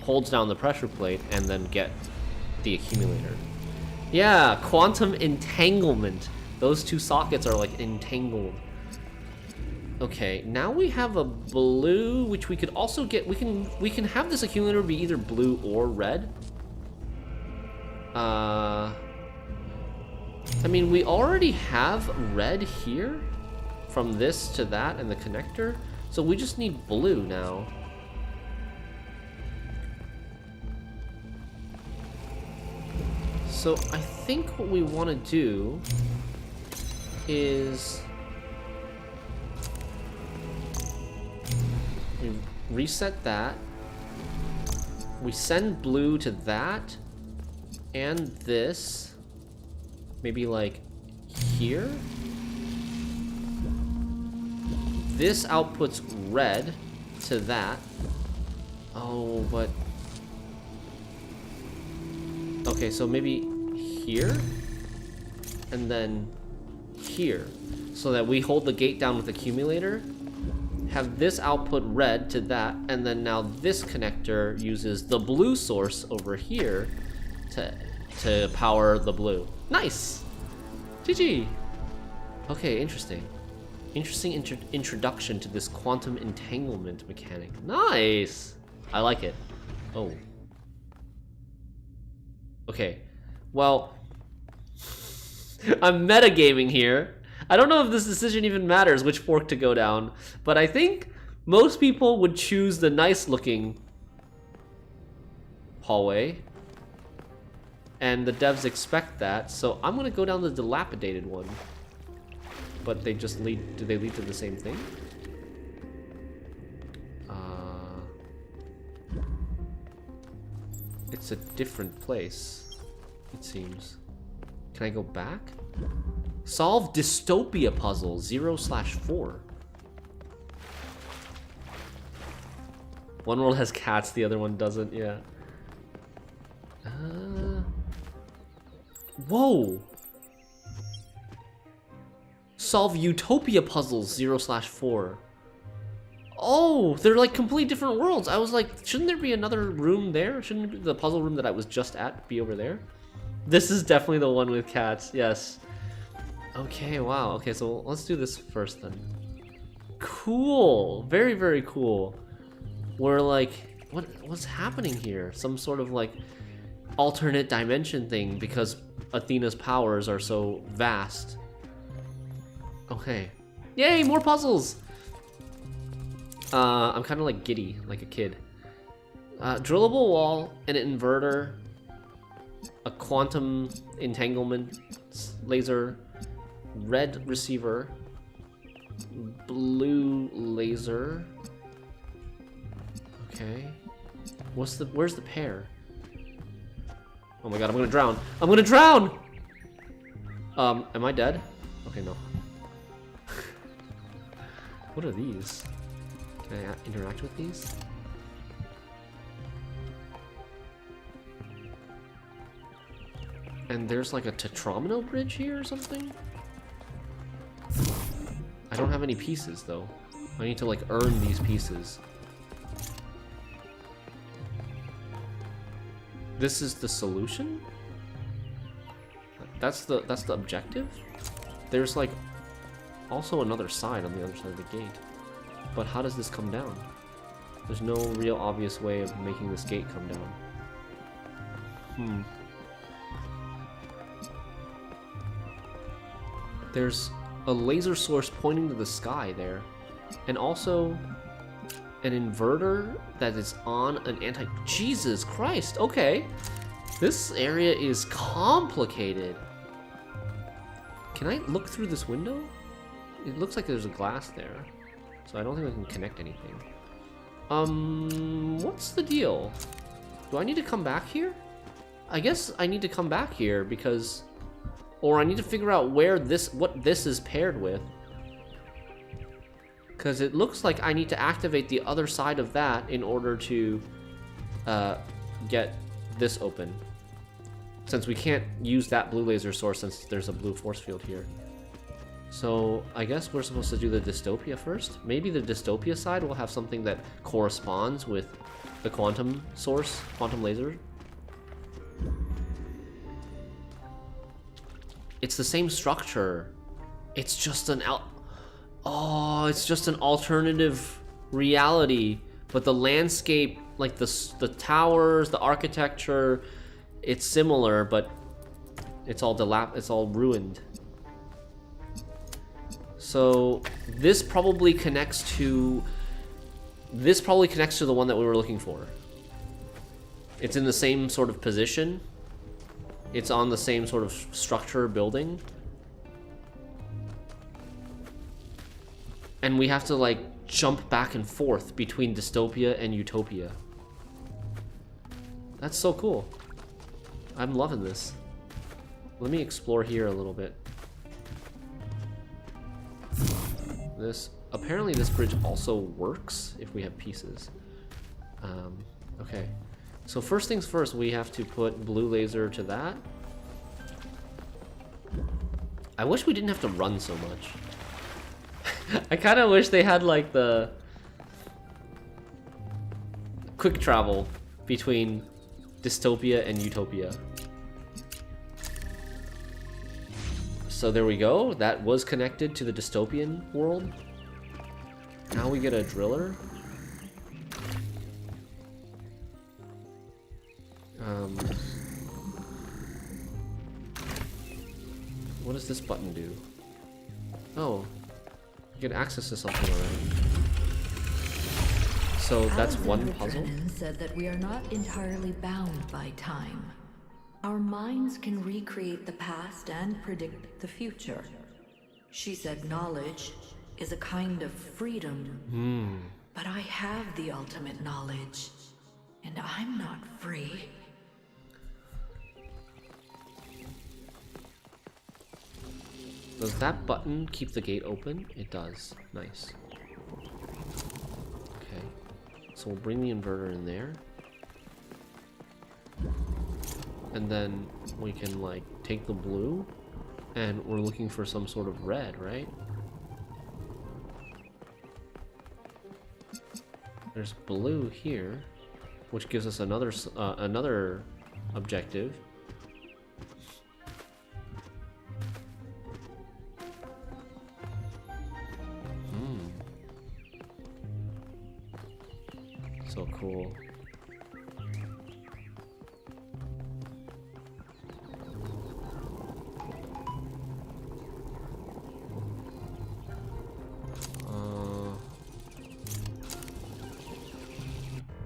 holds down the pressure plate and then get the accumulator. Yeah, quantum entanglement. Those two sockets are like entangled. Okay, now we have a blue, which we could also get. We can have this accumulator be either blue or red. I mean, we already have red here from this to that and the connector, so we just need blue now. So I think what we want to do is we reset that. We send blue to that and this. Maybe like here. This outputs red to that. Oh, but... Okay, so maybe here? And then here. So that we hold the gate down with the accumulator. Have this output red to that, and then now this connector uses the blue source over here to power the blue. Nice! GG! Okay, interesting. Interesting introduction to this quantum entanglement mechanic. Nice! I like it. Oh. Okay. Well, I'm metagaming here. I don't know if this decision even matters which fork to go down, but I think most people would choose the nice looking hallway. And the devs expect that, so I'm gonna go down the dilapidated one. But they just lead, do they lead to the same thing? It's a different place, it seems. Can I go back? Solve dystopia puzzle 0/4. One world has cats, the other one doesn't, yeah. Whoa! Solve utopia puzzles 0/4. Oh, they're like complete different worlds. I was like, shouldn't there be another room there? Shouldn't the puzzle room that I was just at be over there? This is definitely the one with cats, yes. Okay, wow. Okay, so let's do this first then. Cool. Very, very cool. We're like, what's happening here? Some sort of like alternate dimension thing because Athena's powers are so vast. Okay. Yay, more puzzles! I'm kind of like giddy, like a kid. Drillable wall, an inverter, a quantum entanglement laser, red receiver, blue laser. Okay. Where's the pair? Oh my god, I'm gonna drown. I'm gonna drown! Am I dead? Okay, no. What are these? Can I interact with these? And there's like a tetromino bridge here or something? I don't have any pieces though. I need to like earn these pieces. This is the solution? That's the objective? There's like also another side on the other side of the gate. But how does this come down? There's no real obvious way of making this gate come down. There's a laser source pointing to the sky there. And also an inverter that is on an anti... Jesus Christ, okay. This area is complicated. Can I look through this window? It looks like there's a glass there. So I don't think I can connect anything. What's the deal? Do I need to come back here? I guess I need to come back here because... Or I need to figure out where what this is paired with. Because it looks like I need to activate the other side of that in order to get this open. Since we can't use that blue laser source since there's a blue force field here. So I guess we're supposed to do the dystopia first. Maybe the dystopia side will have something that corresponds with the quantum source, quantum laser. It's the same structure. It's just an it's just an alternative reality. But the landscape, like the towers, the architecture, it's similar, but it's all ruined. So this probably connects to the one that we were looking for. It's in the same sort of position. It's on the same sort of structure building. And we have to like jump back and forth between dystopia and utopia. That's so cool. I'm loving this. Let me explore here a little bit. Apparently this bridge also works if we have pieces. Okay. So first things first, we have to put blue laser to that. I wish we didn't have to run so much. I kind of wish they had like the quick travel between dystopia and utopia. So there we go. That was connected to the dystopian world. Now we get a driller. What does this button do? Oh, you can access to something already. So that's one puzzle? Alexander said that we are not entirely bound by time. Our minds can recreate the past and predict the future. She said knowledge is a kind of freedom. But I have the ultimate knowledge, and I'm not free. Does that button keep the gate open? It does. Nice. Okay. So we'll bring the inverter in there. And then we can like take the blue and we're looking for some sort of red, right? There's blue here, which gives us another objective. So cool.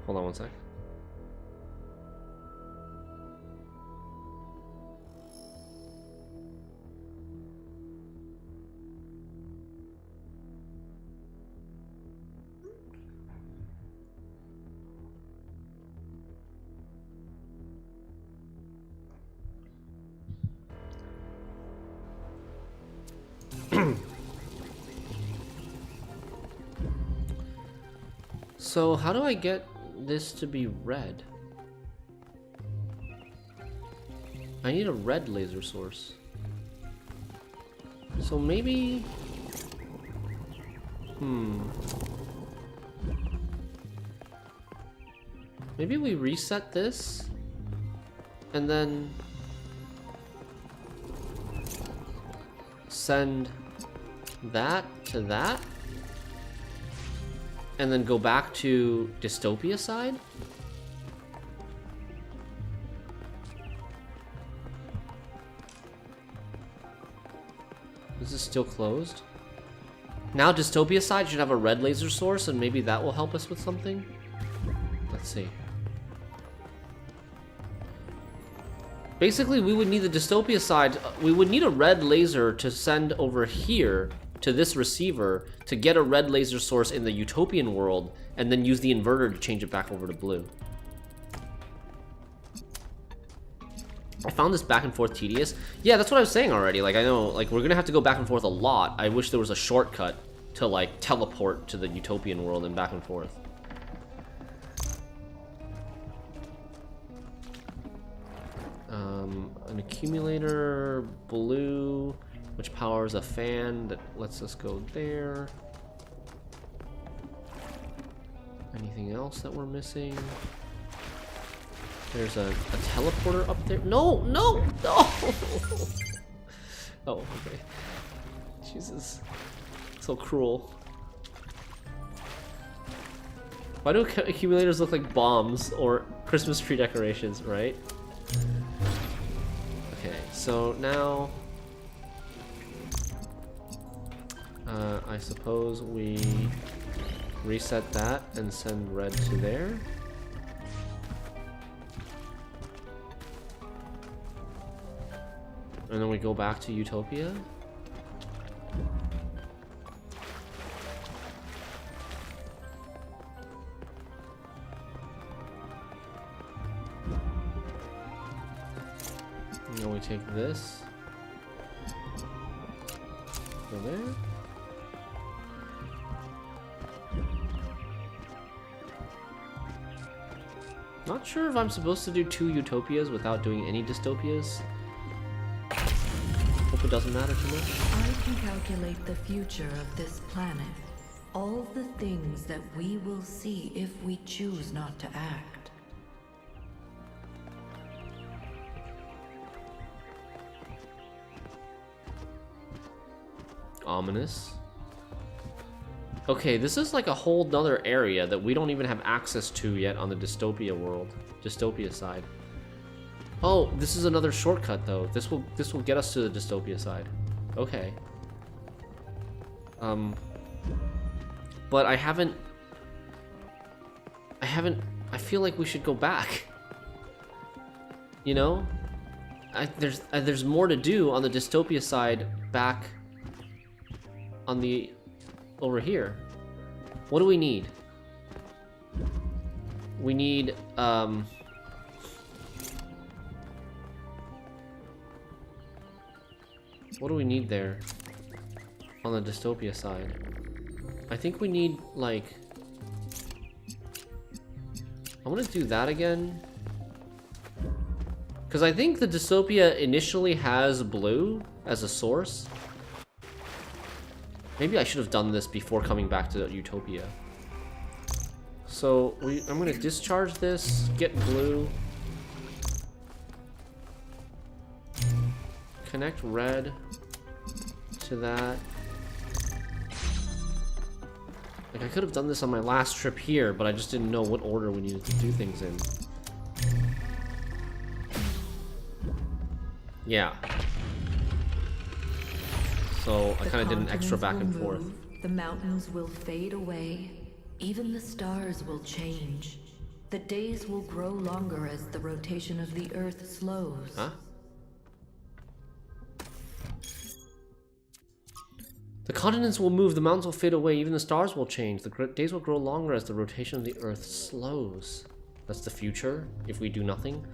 Hold on one sec. So how do I get this to be red? I need a red laser source. So maybe... Maybe we reset this and then send that to that and then go back to Dystopia side? This is still closed. Now Dystopia side should have a red laser source and maybe that will help us with something. Let's see. Basically, we would need the Dystopia side. We would need a red laser to send over here to this receiver to get a red laser source in the Utopian world and then use the inverter to change it back over to blue. I found this back and forth tedious. Yeah, that's what I was saying already. Like, I know, like, we're gonna have to go back and forth a lot. I wish there was a shortcut to, like, teleport to the Utopian world and back and forth. An accumulator, blue, which powers a fan that lets us go there. Anything else that we're missing? There's a teleporter up there. No, no, no! Oh, okay. Jesus. So cruel. Why do accumulators look like bombs or Christmas tree decorations, right? Okay, so now... I suppose we reset that and send red to there. And then we go back to Utopia. And then we take this. Go there. Not sure if I'm supposed to do 2 Utopias without doing any Dystopias. Hope it doesn't matter too much. I can calculate the future of this planet. All the things that we will see if we choose not to act. Ominous. Okay, this is like a whole nother area that we don't even have access to yet on the Dystopia world. Dystopia side. Oh, this is another shortcut though. This will get us to the Dystopia side. Okay. But I feel like we should go back. You know? There's more to do on the Dystopia side back on the over here. What do we need? We need what do we need there on the Dystopia side? I think we need, like, I want to do that again because I think the Dystopia initially has blue as a source. Maybe I should have done this before coming back to Utopia. So I'm gonna discharge this, get blue, connect red to that. Like, I could have done this on my last trip here, but I just didn't know what order we needed to do things in. Yeah. So I kind of did an extra back and forth. The mountains will fade away. Even the stars will change. The days will grow longer as the rotation of the Earth slows. Huh? The continents will move, the mountains will fade away, even the stars will change. The days will grow longer as the rotation of the Earth slows. That's the future, if we do nothing.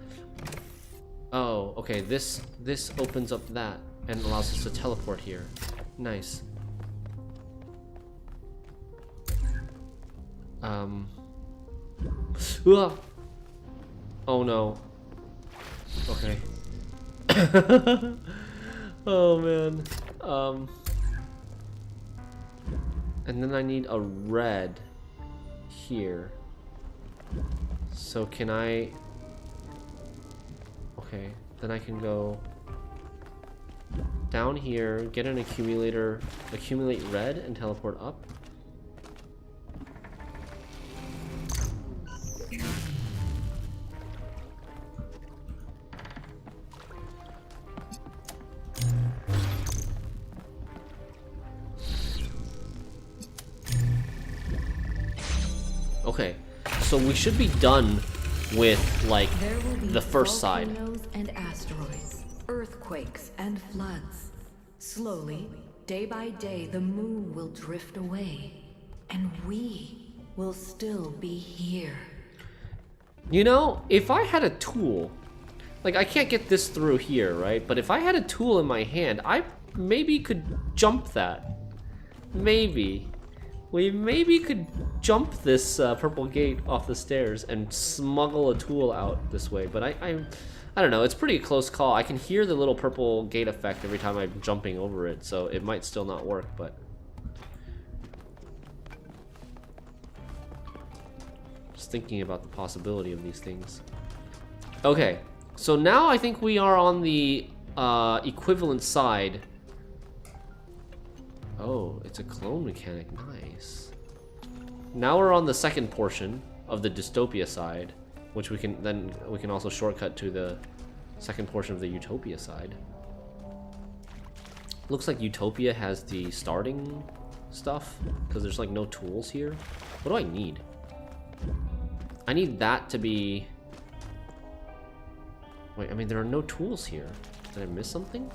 Oh, okay, this opens up that and allows us to teleport here. Nice. Ugh. Oh no. Okay. Oh man. And then I need a red here. So can I... Okay, then I can go down here, get an accumulator, accumulate red, and teleport up. Okay, so we should be done with, like, There will be the first side. volcanoes and asteroids, earthquakes and floods. Slowly, day by day, the moon will drift away, and we will still be here. You know, if I had a tool, like, I can't get this through here, right? But if I had a tool in my hand, I maybe could jump that. Maybe. We maybe could jump this purple gate off the stairs and smuggle a tool out this way, but I don't know, it's pretty close call. I can hear the little purple gate effect every time I'm jumping over it, so it might still not work, but... Just thinking about the possibility of these things. Okay, so now I think we are on the equivalent side. Oh, it's a clone mechanic. Nice. Now we're on the second portion of the dystopia side, which we can also shortcut to the second portion of the utopia side. Looks like utopia has the starting stuff because there's like no tools here. What do I need? I need that to be... Wait, I mean there are no tools here. Did I miss something?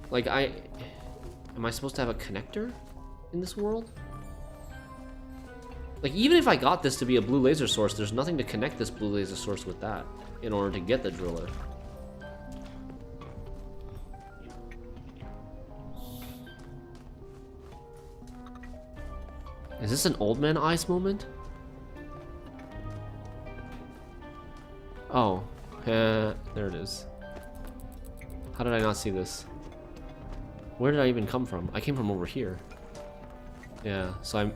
Like, am I supposed to have a connector in this world? Like, even if I got this to be a blue laser source, there's nothing to connect this blue laser source with that in order to get the driller. Is this an old man eyes moment? Oh, there it is. How did I not see this? Where did I even come from? I came from over here. Yeah, so I'm...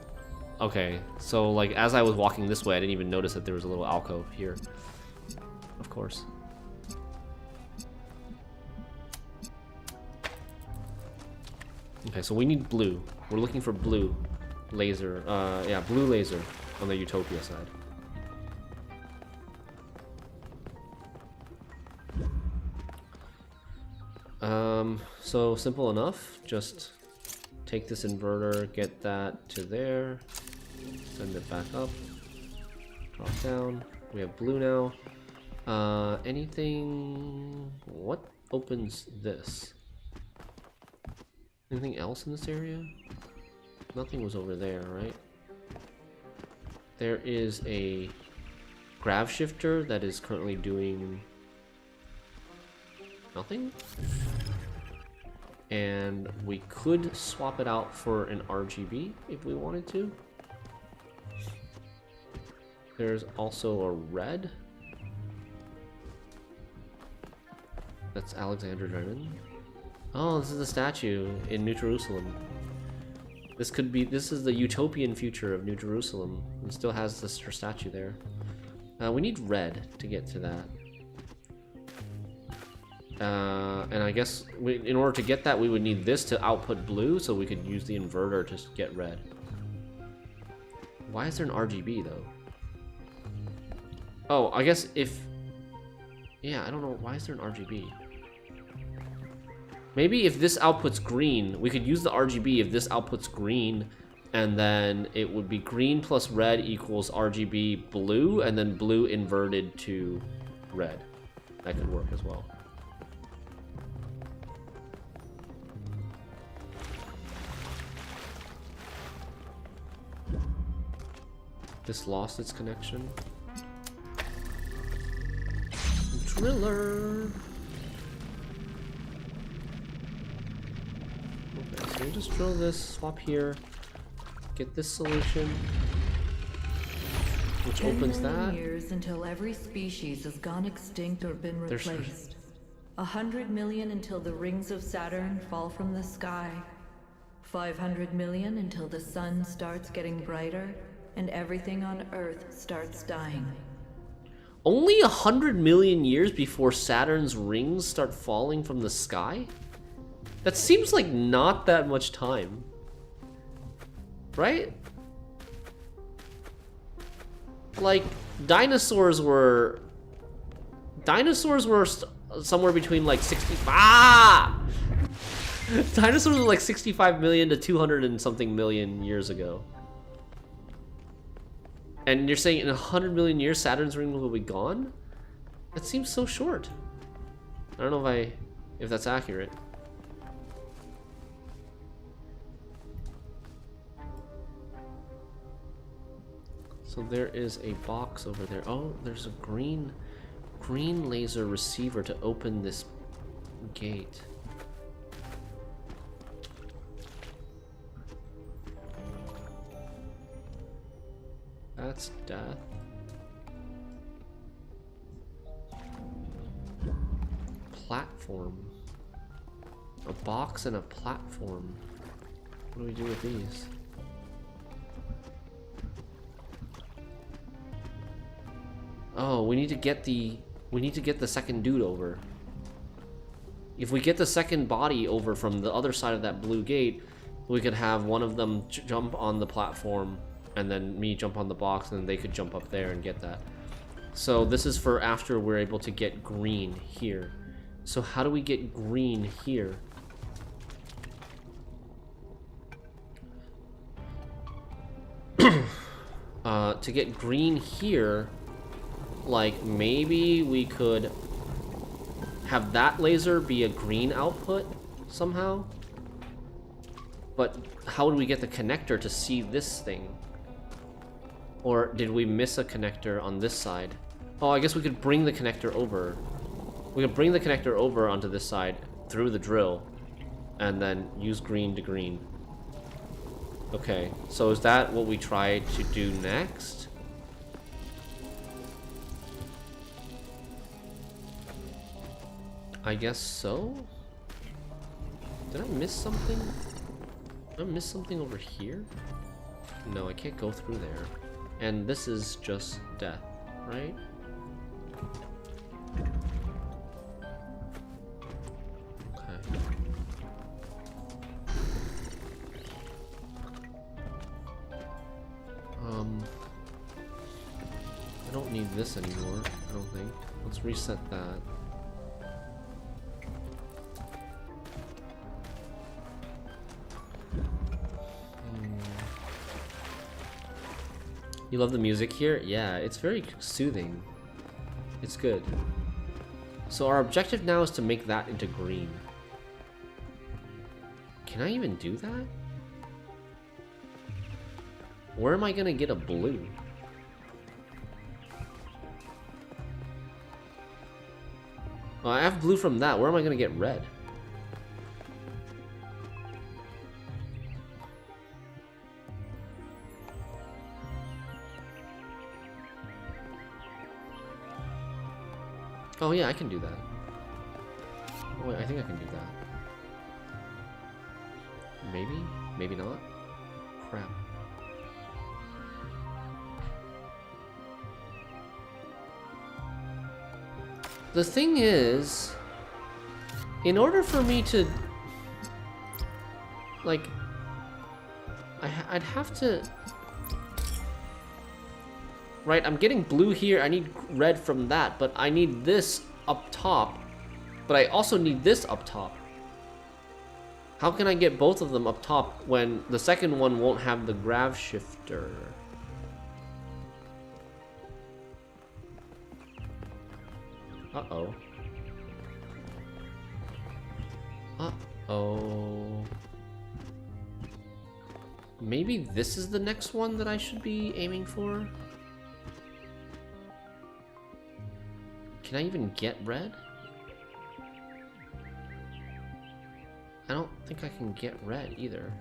Okay, so like as I was walking this way, I didn't even notice that there was a little alcove here. Of course. Okay, so we need blue. We're looking for blue laser. Yeah, blue laser on the Utopia side. So simple enough. Just take this inverter, get that to there, send it back up, drop down. We have blue now. Anything? What opens this? Anything else in this area? Nothing was over there, right? There is a grav shifter that is currently doing nothing. And we could swap it out for an RGB if we wanted to. There's also a red. That's Alexander Drennan. Oh, this is the statue in New Jerusalem. This could be, this is the utopian future of New Jerusalem. It still has this her statue there. We need red to get to that. And I guess in order to get that, we would need this to output blue, so we could use the inverter to get red. Why is there an RGB though? Oh, I guess if... Yeah, I don't know. Why is there an RGB? Maybe if this outputs green, we could use the RGB if this outputs green And then it would be green plus red equals RGB blue, and then blue inverted to red. That could work as well. This lost its connection. Driller. Okay, so we just drill this, swap here, get this solution, which opens 10 million that. years until every species has gone extinct or been There's- replaced. 100 million until the rings of Saturn fall from the sky. 500 million until the sun starts getting brighter and everything on Earth starts dying. Only 100 million years before Saturn's rings start falling from the sky? That seems like not that much time. Right? Like, dinosaurs were somewhere between like 65. Dinosaurs were like 65 million to 200 and something million years ago. And you're saying in 100 million years Saturn's ring will be gone? That seems so short. I don't know if that's accurate. So there is a box over there. Oh, there's a green laser receiver to open this gate. That's death. Platform. A box and a platform. What do we do with these? Oh, we need to get the second dude over. If we get the second body over from the other side of that blue gate, we could have one of them jump on the platform and then me jump on the box, and then they could jump up there and get that. So this is for after we're able to get green here. So how do we get green here? To get green here, like maybe we could have that laser be a green output somehow. But how would we get the connector to see this thing? Or did we miss a connector on this side? Oh, I guess we could bring the connector over. We could bring the connector over onto this side through the drill and then use green to green. Okay, so is that what we try to do next? I guess so? Did I miss something? Did I miss something over here? No, I can't go through there. And this is just death, right? Okay. I don't need this anymore, I don't think. Let's reset that. You love the music here? Yeah, it's very soothing. It's good. So our objective now is to make that into green. Can I even do that? Where am I gonna get a blue? Well, I have blue from that. Where am I gonna get red? Oh yeah, I can do that. Oh, wait, I think I can do that. Maybe? Maybe not? Crap. The thing is, in order for me to, like, I'd have to, right, I'm getting blue here, I need red from that, but I need this up top, but I also need this up top. How can I get both of them up top when the second one won't have the grav shifter? Uh-oh. Uh-oh. Maybe this is the next one that I should be aiming for? Can I even get red? I don't think I can get red either.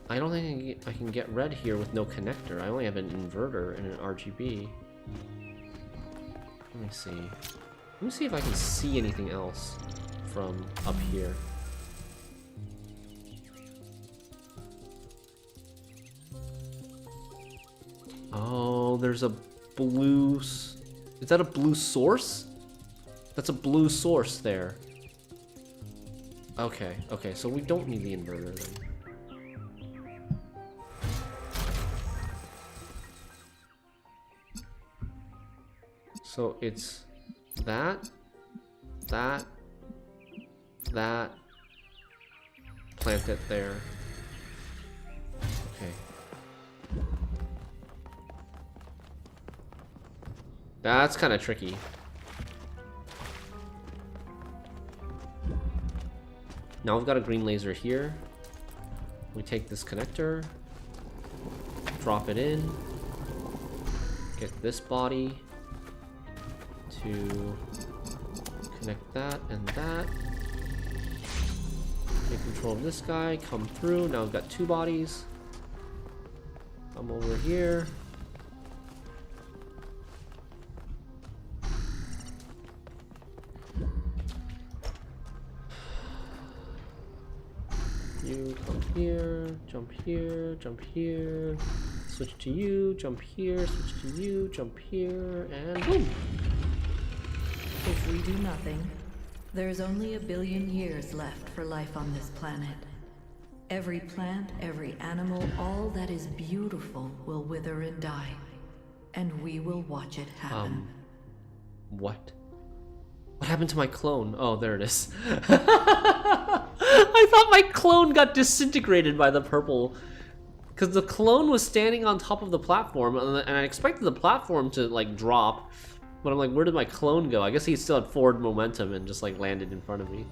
I don't think I can get red here with no connector. I only have an inverter and an RGB. Let me see. Let me see if I can see anything else from up here. Oh, there's a blue... Is that a blue source? That's a blue source there. Okay, okay, so we don't need the inverter then. So it's that, that, plant it there. Okay. That's kind of tricky. Now we've got a green laser here. We take this connector, drop it in, get this body to connect that and that. Take control of this guy, come through. Now we've got two bodies. Come over here. You come here, jump here, jump here, switch to you, jump here, switch to you, jump here, and boom! If we do nothing, there's only 1 billion years left for life on this planet. Every plant, every animal, all that is beautiful will wither and die. And we will watch it happen. What? What happened to my clone? Oh, there it is. I thought my clone got disintegrated by the purple. Because the clone was standing on top of the platform, and I expected the platform to, like, drop. But I'm like, where did my clone go? I guess he still had forward momentum and just, like, landed in front of me.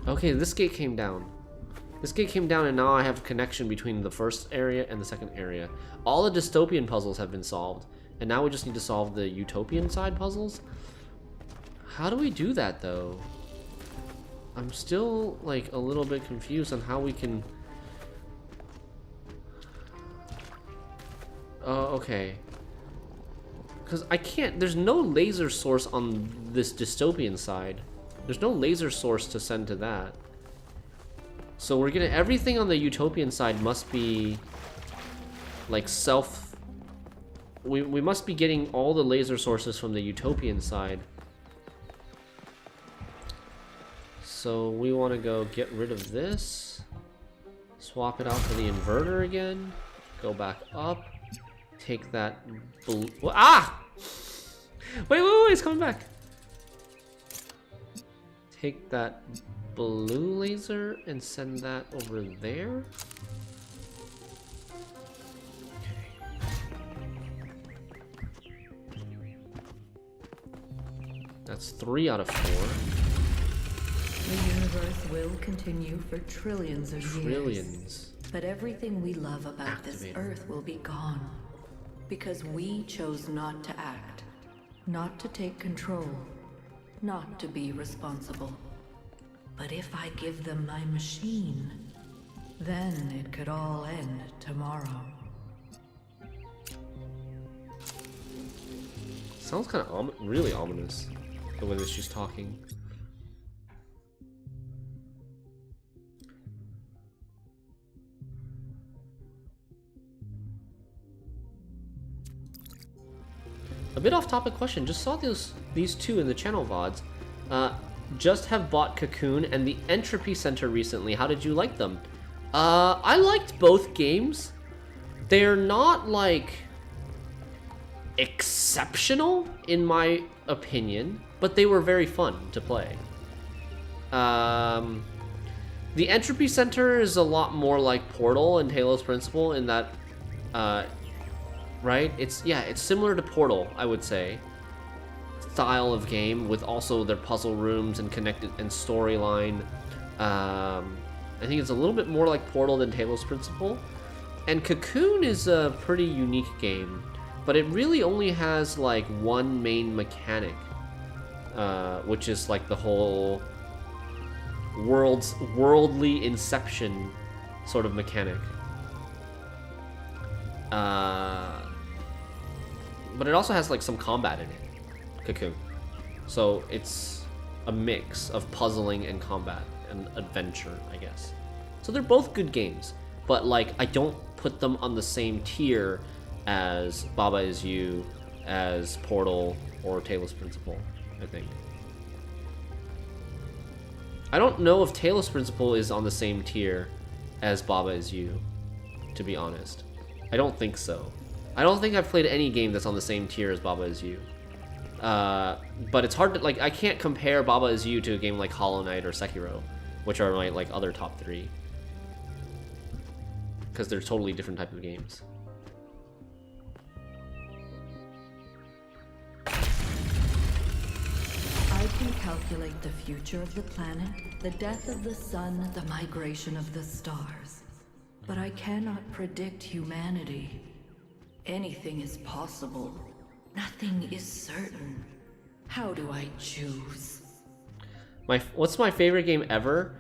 Okay, this gate came down. This gate came down, and now I have a connection between the first area and the second area. All the dystopian puzzles have been solved, and now we just need to solve the utopian side puzzles. How do we do that, though? I'm still, like, a little bit confused on how we can... Oh, okay. Because I can't... There's no laser source on this dystopian side. There's no laser source to send to that. So we're gonna... Everything on the utopian side must be... like, self... We must be getting all the laser sources from the utopian side. So we want to go get rid of this, swap it out for the inverter again, go back up, take that blue... Ah! Wait, it's coming back. Take that blue laser and send that over there. Okay. That's 3 out of 4. The universe will continue for trillions of years. Trillions. But everything we love about this Earth will be gone. Because we chose not to act. Not to take control. Not to be responsible. But if I give them my machine, then it could all end tomorrow. Sounds kind of really ominous, the way that she's talking. A bit off-topic question. Just saw these two in the channel VODs. Just have bought Cocoon and the Entropy Center recently. How did you like them? I liked both games. They're not, like, exceptional, in my opinion, but they were very fun to play. The entropy center is a lot more like Portal and Talos Principle in that, right? It's similar to Portal, I would say. Style of game with also their puzzle rooms and connected and storyline. I think it's a little bit more like Portal than Talos Principle. And Cocoon is a pretty unique game, but it really only has like one main mechanic, which is like the whole worldly inception sort of mechanic. But it also has like some combat in it, Cocoon. So it's a mix of puzzling and combat and adventure, I guess. So they're both good games, but like I don't put them on the same tier as Baba Is You, as Portal, or Talos Principle, I think. I don't know if Talos Principle is on the same tier as Baba Is You, to be honest. I don't think so. I don't think I've played any game that's on the same tier as Baba Is You. But it's hard to, like, I can't compare Baba Is You to a game like Hollow Knight or Sekiro, which are my, like, other top 3. Because they're totally different type of games. I can calculate the future of the planet, the death of the sun, the migration of the stars. But I cannot predict humanity. Anything is possible. Nothing is certain. How do I choose? What's my favorite game ever?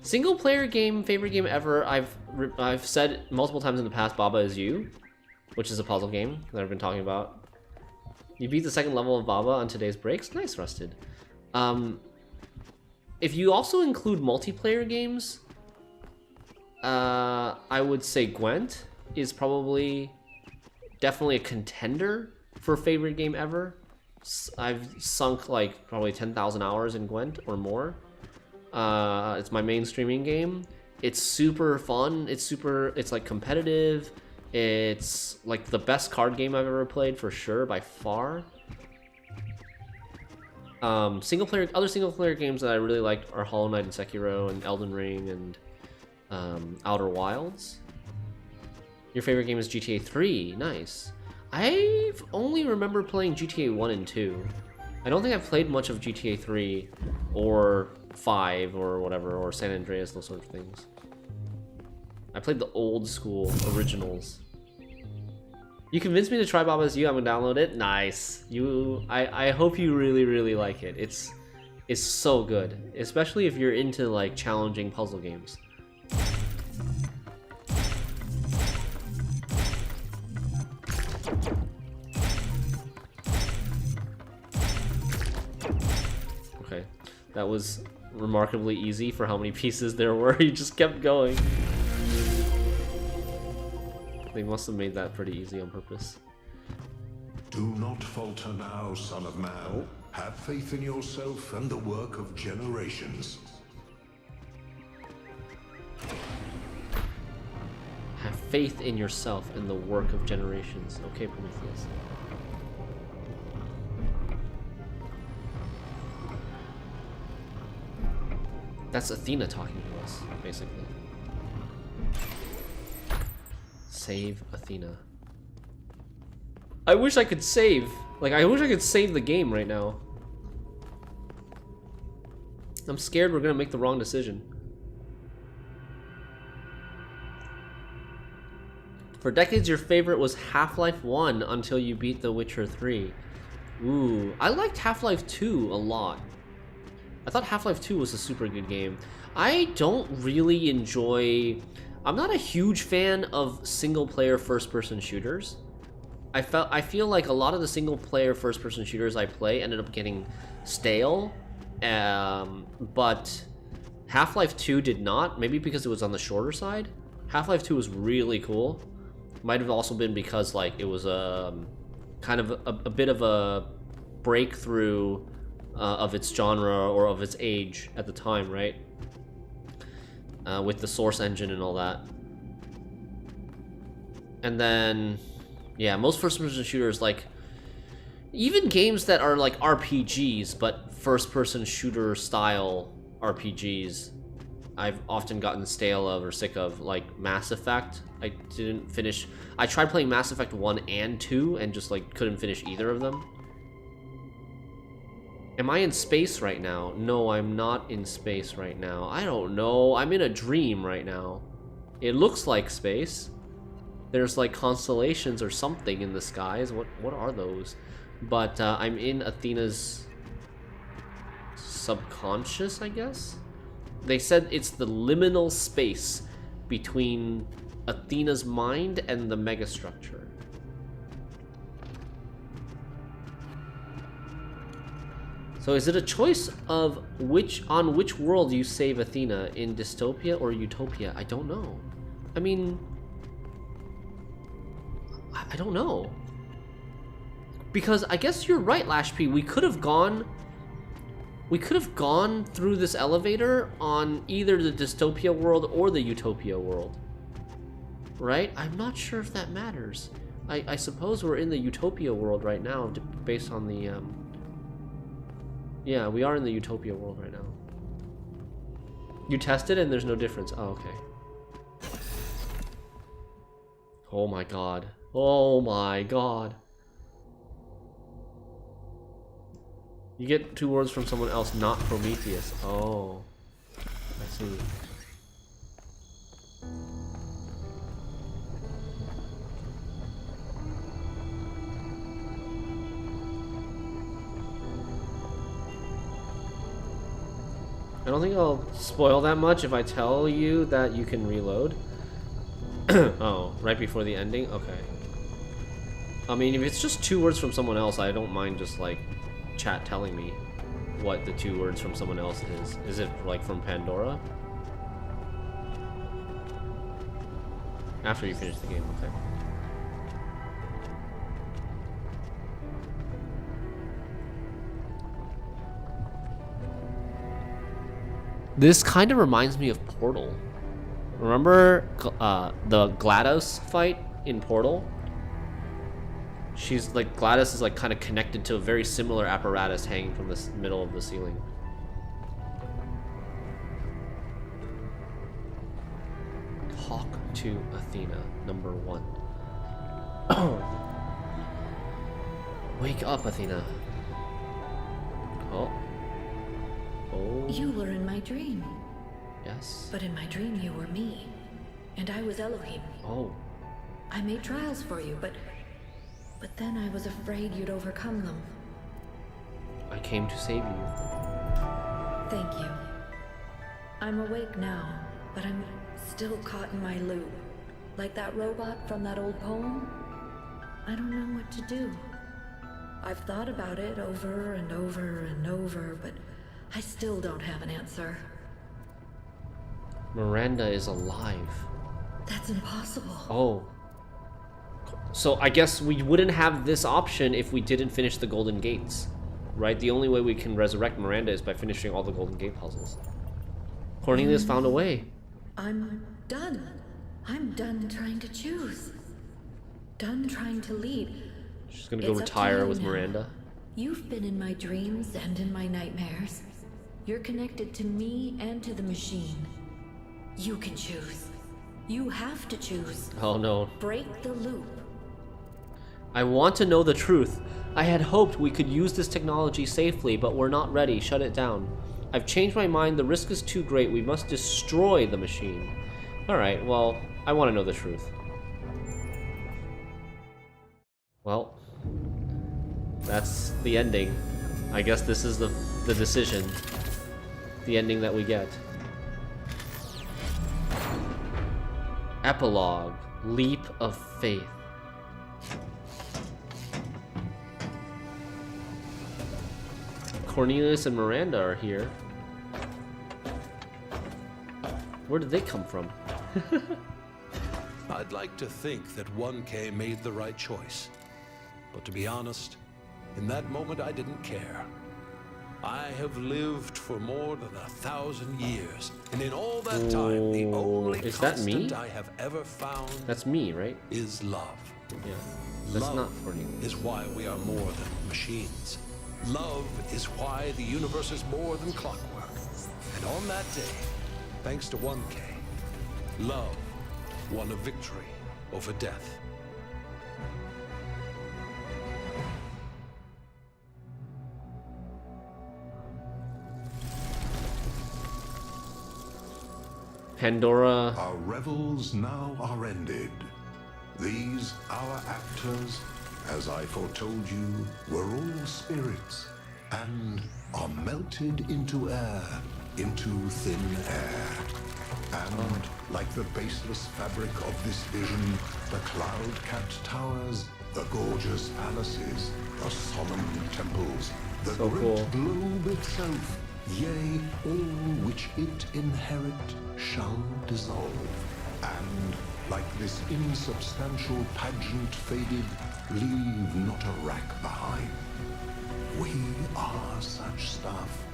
Single player game, favorite game ever. I've said multiple times in the past, Baba Is You, which is a puzzle game that I've been talking about. You beat the second level of Baba on today's breaks. Nice, Rusted. If you also include multiplayer games, I would say Gwent is probably definitely a contender for favorite game ever. I've sunk like probably 10,000 hours in Gwent or more. It's my main streaming game. It's super fun. It's like competitive. It's like the best card game I've ever played for sure, by far. Other single player games that I really liked are Hollow Knight and Sekiro and Elden Ring and Outer Wilds. Your favorite game is GTA 3. Nice. I've only remember playing GTA 1 and 2. I don't think I've played much of GTA 3 or 5 or whatever, or San Andreas, those sort of things. I played the old school originals. You convinced me to try Baba Is You. I'm gonna download it. Nice. I hope you really, really like it. It's so good, especially if you're into like challenging puzzle games. Okay, that was remarkably easy for how many pieces there were. You just kept going. They must have made that pretty easy on purpose. Do not falter now, son of man. Have faith in yourself and the work of generations. Have faith in yourself and the work of generations. Okay, Prometheus. That's Athena talking to us, basically. Save Athena. I wish I could save. Like, I wish I could save the game right now. I'm scared we're gonna make the wrong decision. For decades, your favorite was Half-Life 1 until you beat The Witcher 3. Ooh, I liked Half-Life 2 a lot. I thought Half-Life 2 was a super good game. I don't really enjoy... I'm not a huge fan of single-player first-person shooters. I feel like a lot of the single-player first-person shooters I play ended up getting stale. But Half-Life 2 did not. Maybe because it was on the shorter side. Half-Life 2 was really cool. Might have also been because like it was kind of a bit of a breakthrough of its genre or of its age at the time, right? With the Source engine and all that. And then, yeah, most first-person shooters, like, Even games that are like RPGs, but first-person shooter style RPGs, I've often gotten stale of or sick of, like Mass Effect. I didn't finish. I tried playing Mass Effect 1 and 2 and just like couldn't finish either of them. Am I in space right now? No, I'm not in space right now. I don't know. I'm in a dream right now. It looks like space. There's like constellations or something in the skies. What are those? But I'm in Athena's subconscious, I guess? They said it's the liminal space between Athena's mind and the megastructure. So is it a choice of which world you save Athena, in dystopia or utopia? I don't know. I mean, I don't know. Because I guess you're right, Lash P. We could have gone through this elevator on either the dystopia world or the utopia world. Right? I'm not sure if that matters. I suppose we're in the utopia world right now, based on the yeah, we are in the utopia world right now. You tested and there's no difference. Oh, okay. Oh my god. Oh my god. You get 2 words from someone else, not Prometheus. Oh, I see. I don't think I'll spoil that much if I tell you that you can reload. Oh, right before the ending? Okay. I mean, if it's just 2 words from someone else, I don't mind just like chat telling me what the 2 words from someone else is. Is it like from Pandora? After you finish the game, okay. This kind of reminds me of Portal. Remember the GLaDOS fight in Portal? She's like, GLaDOS is like kind of connected to a very similar apparatus hanging from the middle of the ceiling. Talk to Athena, number 1. Wake up, Athena. Oh. Oh. You were in my dream. Yes. But in my dream you were me. And I was Elohim. Oh. I made trials for you, but then I was afraid you'd overcome them. I came to save you. Thank you. I'm awake now, but I'm still caught in my loop. Like that robot from that old poem. I don't know what to do. I've thought about it over and over and over, but I still don't have an answer. Miranda is alive. That's impossible. Oh. So I guess we wouldn't have this option if we didn't finish the Golden Gates, right? The only way we can resurrect Miranda is by finishing all the Golden Gate puzzles. Cornelius found a way. I'm done. I'm done trying to choose. Done trying to lead. She's gonna go retire with now. Miranda. You've been in my dreams and in my nightmares. You're connected to me and to the machine. You can choose. You have to choose. Oh no. Break the loop. I want to know the truth. I had hoped we could use this technology safely, but we're not ready. Shut it down. I've changed my mind. The risk is too great. We must destroy the machine. Alright, well, I want to know the truth. Well, that's the ending. I guess this is the decision. The ending that we get. Epilogue. Leap of Faith. Cornelius and Miranda are here. Where did they come from? I'd like to think that 1K made the right choice. But to be honest, in that moment I didn't care. I have lived for more than 1,000 years, and in all that time, the only Is that me? constant I have ever found That's me, right? is love. Yeah. That's Love not Cornelius. is why we are more than machines. Love is why the universe is more than clockwork. And on that day, thanks to 1K, love won a victory over death. Pandora. Our revels now are ended. These, our actors, as I foretold you, were all spirits, and are melted into air, into thin air. And, like the baseless fabric of this vision, the cloud-capped towers, the gorgeous palaces, the solemn temples, the So great cool. globe itself, yea, all which it inherit shall dissolve. And, like this insubstantial pageant faded, leave not a rack behind. We are such stuff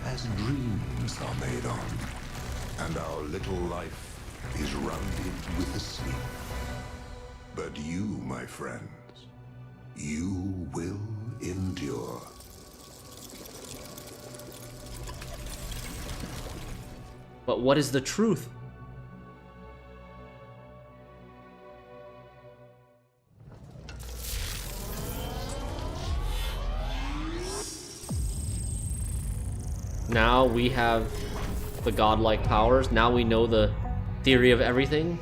as dreams are made of, and our little life is rounded with a sleep. But you, my friends, you will endure. But what is the truth? Now we have the godlike powers. Now we know the theory of everything.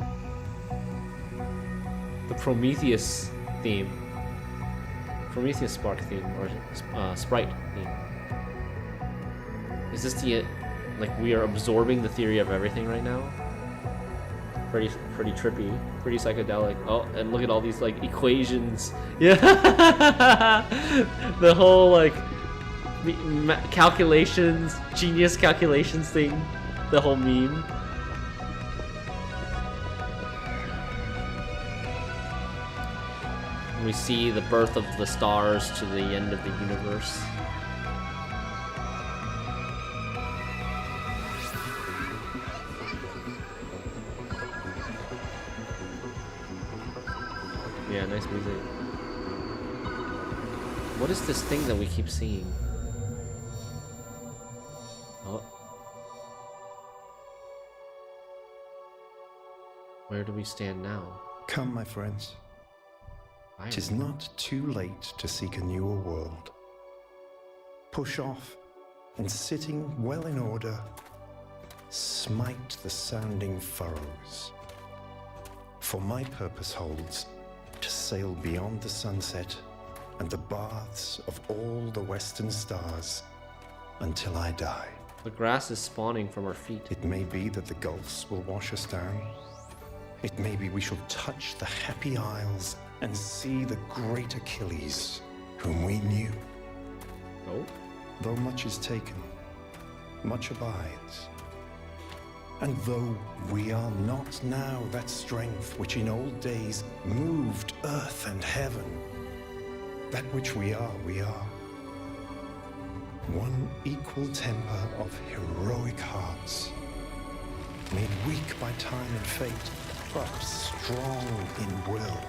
The Prometheus theme. Prometheus Spark theme, or Sprite theme. Is this the, like, we are absorbing the theory of everything right now? Pretty trippy, pretty psychedelic. Oh, and look at all these, like, equations. Yeah! The whole, like, calculations, genius calculations thing. The whole meme. We see the birth of the stars to the end of the universe. Yeah, nice music. What is this thing that we keep seeing? Oh. Where do we stand now? Come, my friends. It is not too late to seek a newer world. Push off, and sitting well in order, smite the sounding furrows. For my purpose holds to sail beyond the sunset and the baths of all the western stars until I die. The grass is spawning from our feet. It may be that the gulfs will wash us down. It may be we shall touch the happy isles and see the great Achilles, whom we knew. Oh? Though much is taken, much abides. And though we are not now that strength which in old days moved earth and heaven, that which we are, we are. One equal temper of heroic hearts, made weak by time and fate, but strong in will,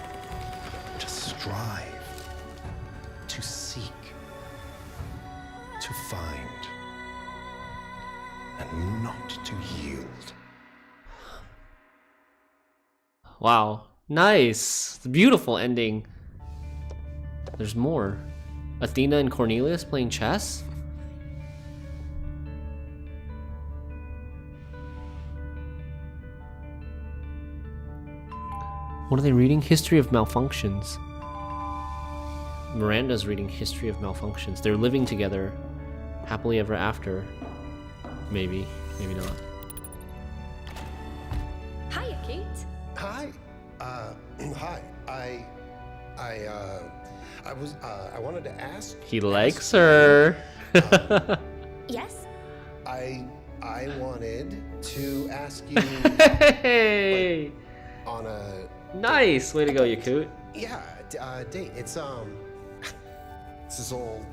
to strive, to seek, to find, and not to yield. Wow. Nice. It's a beautiful ending. There's more. Athena and Cornelius playing chess? What are they reading? History of Malfunctions. Miranda's reading History of Malfunctions. They're living together happily ever after. Maybe. Maybe not. Hiya, Kate. Hi. Hi. I wanted to ask. He likes her. Yes? I wanted to ask you Hey! on a Nice! Way to go, Yakut. date. It's this whole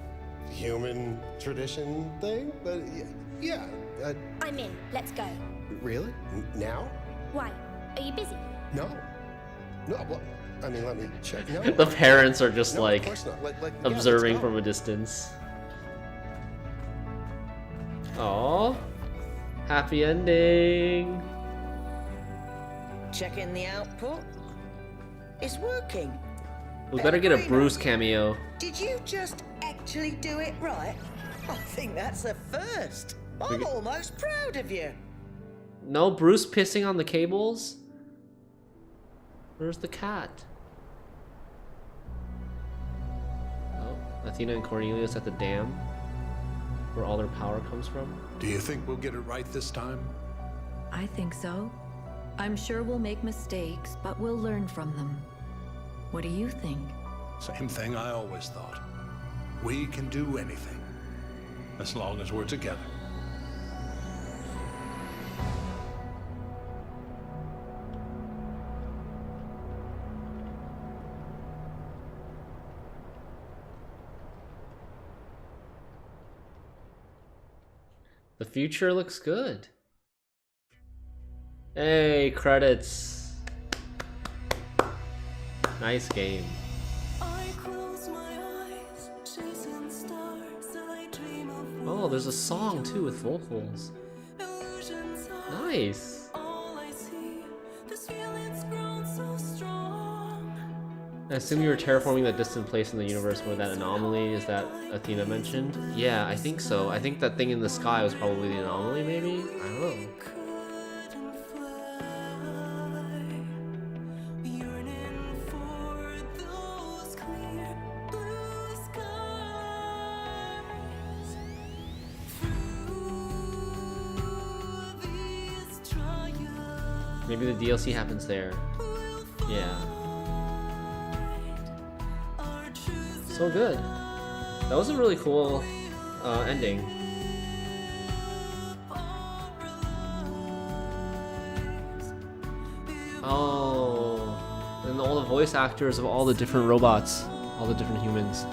human tradition thing, but yeah. I'm in. Let's go. Really? Now? Why? Are you busy? No. Well, I mean, let me check. No, The parents are just no, like of course not. Yeah, observing let's go. from a distance. Oh, happy ending. Checking the output. It's working. We better get a Very Bruce nice. cameo. Did you just actually do it right? I think that's a first. I'm We- almost proud of you. No Bruce pissing on the cables? Where's the cat? Oh, Athena and Cornelius at the dam, where all their power comes from. Do you think we'll get it right this time? I think so. I'm sure we'll make mistakes, but we'll learn from them. What do you think? Same thing I always thought. We can do anything, as long as we're together. The future looks good. Hey, credits. Nice game. Oh, there's a song too with vocals. Nice. I assume you were terraforming the distant place in the universe where that anomaly is that Athena mentioned? Yeah, I think so. I think that thing in the sky was probably the anomaly, maybe? I don't know. Maybe the DLC happens there. Yeah. So good. That was a really cool ending. Oh, and all the voice actors of all the different robots, all the different humans.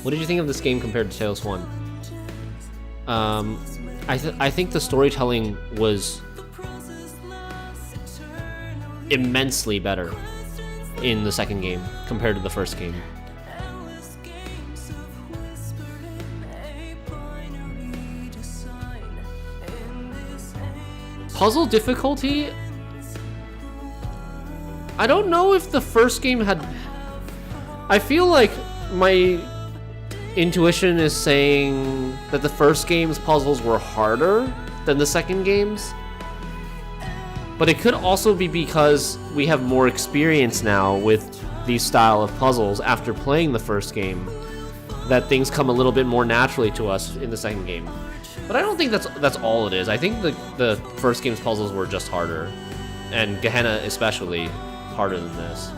What did you think of this game compared to Talos 1? I think the storytelling was immensely better in the second game compared to the first game. Puzzle difficulty? I don't know if the first game had... I feel like my intuition is saying that the first game's puzzles were harder than the second game's. But it could also be because we have more experience now with these style of puzzles after playing the first game, that things come a little bit more naturally to us in the second game. But I don't think that's all it is. I think the first game's puzzles were just harder, and Gehenna especially harder than this.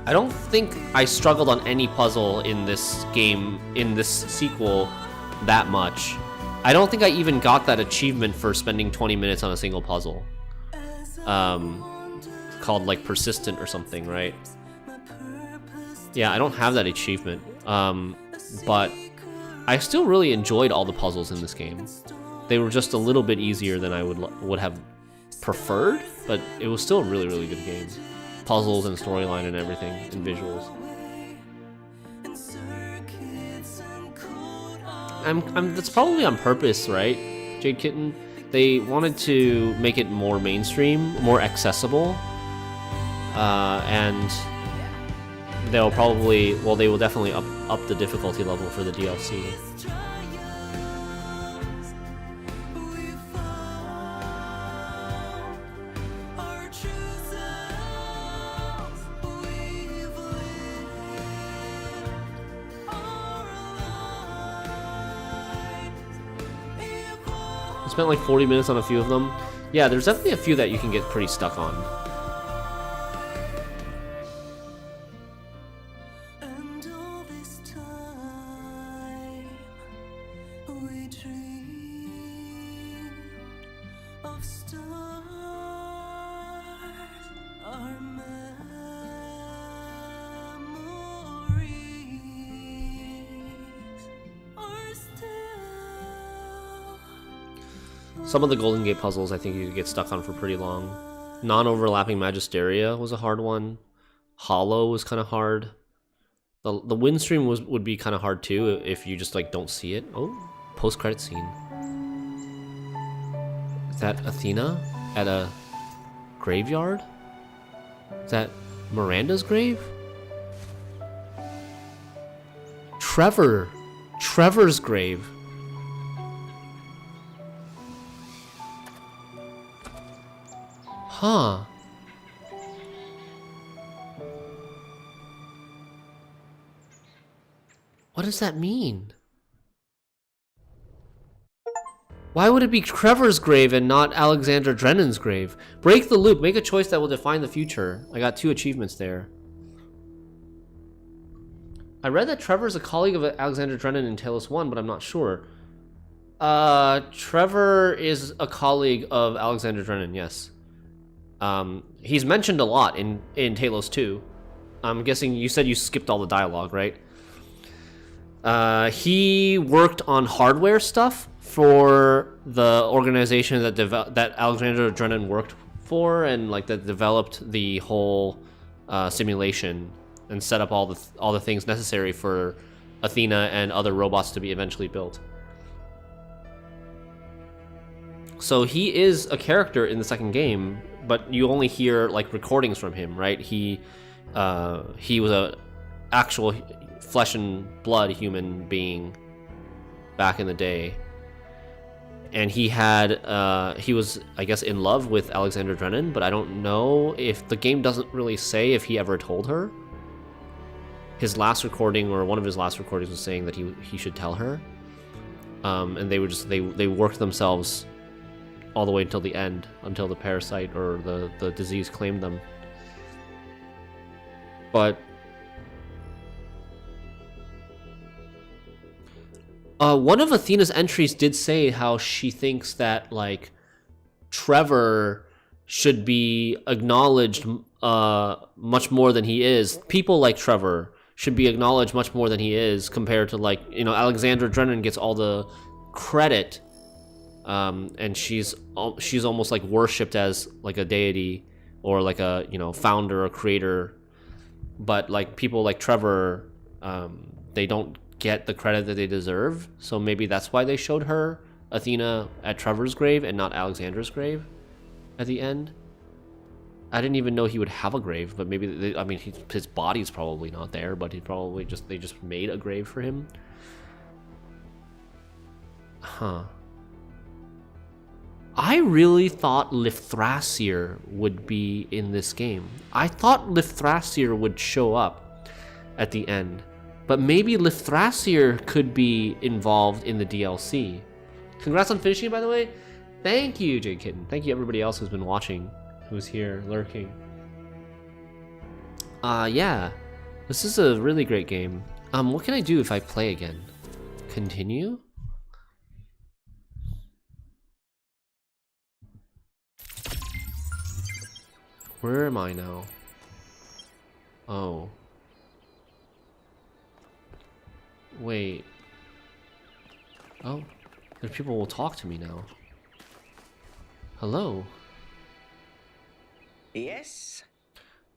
I don't think I struggled on any puzzle in this game, in this sequel, that much. I don't think I even got that achievement for spending 20 minutes on a single puzzle. Called like persistent or something, right? Yeah, I don't have that achievement. But I still really enjoyed all the puzzles in this game. They were just a little bit easier than I would have preferred, but it was still a really, really good game. Puzzles and storyline and everything, and visuals. That's probably on purpose, right, Jade Kitten? They wanted to make it more mainstream, more accessible, and they'll probably, well, they will definitely up the difficulty level for the DLC. Spent like 40 minutes on a few of them. Yeah, there's definitely a few that you can get pretty stuck on. Some of the Golden Gate puzzles I think you could get stuck on for pretty long. Non-overlapping Magisteria was a hard one. Hollow was kind of hard. The Windstream would be kind of hard too if you just like don't see it. Oh, post-credit scene. Is that Athena at a graveyard? Is that Miranda's grave? Trevor's grave. Huh. What does that mean? Why would it be Trevor's grave and not Alexander Drennan's grave? Break the loop. Make a choice that will define the future. I got 2 achievements there. I read that Trevor's a colleague of Alexander Drennan in Talos 1, but I'm not sure. Trevor is a colleague of Alexander Drennan, yes. He's mentioned a lot in Talos 2. I'm guessing you said you skipped all the dialogue, right? He worked on hardware stuff for the organization that Alexander Drennan worked for, and like that developed the whole simulation and set up all the things necessary for Athena and other robots to be eventually built. So he is a character in the second game, but you only hear like recordings from him, right? He was a actual flesh and blood human being back in the day, and he was, I guess, in love with Alexander Drennan, but I don't know if the game doesn't really say if he ever told her. His last recording, or one of his last recordings, was saying that he should tell her, and they worked themselves all the way until the end, until the parasite or the disease claimed them. But one of Athena's entries did say how she thinks that like Trevor should be acknowledged much more than he is. People like Trevor should be acknowledged much more than he is, compared to, like, you know, Alexander Drennan gets all the credit, and she's almost like worshipped as like a deity or like a, you know, founder or creator. But like people like Trevor, they don't get the credit that they deserve. So maybe that's why they showed her, Athena, at Trevor's grave and not Alexander's grave at the end. I didn't even know he would have a grave, but maybe I mean, his body's probably not there, but they just made a grave for him. Huh. I really thought Lithrasir would be in this game. I thought Lithrasir would show up at the end, but maybe Lithrasir could be involved in the DLC. Congrats on finishing, by the way. Thank you, Jade Kitten. Thank you, everybody else who's been watching, who's here lurking. Yeah, this is a really great game. What can I do if I play again? Continue? Where am I now? Oh. Wait. Oh, there's people who will talk to me now. Hello. Yes?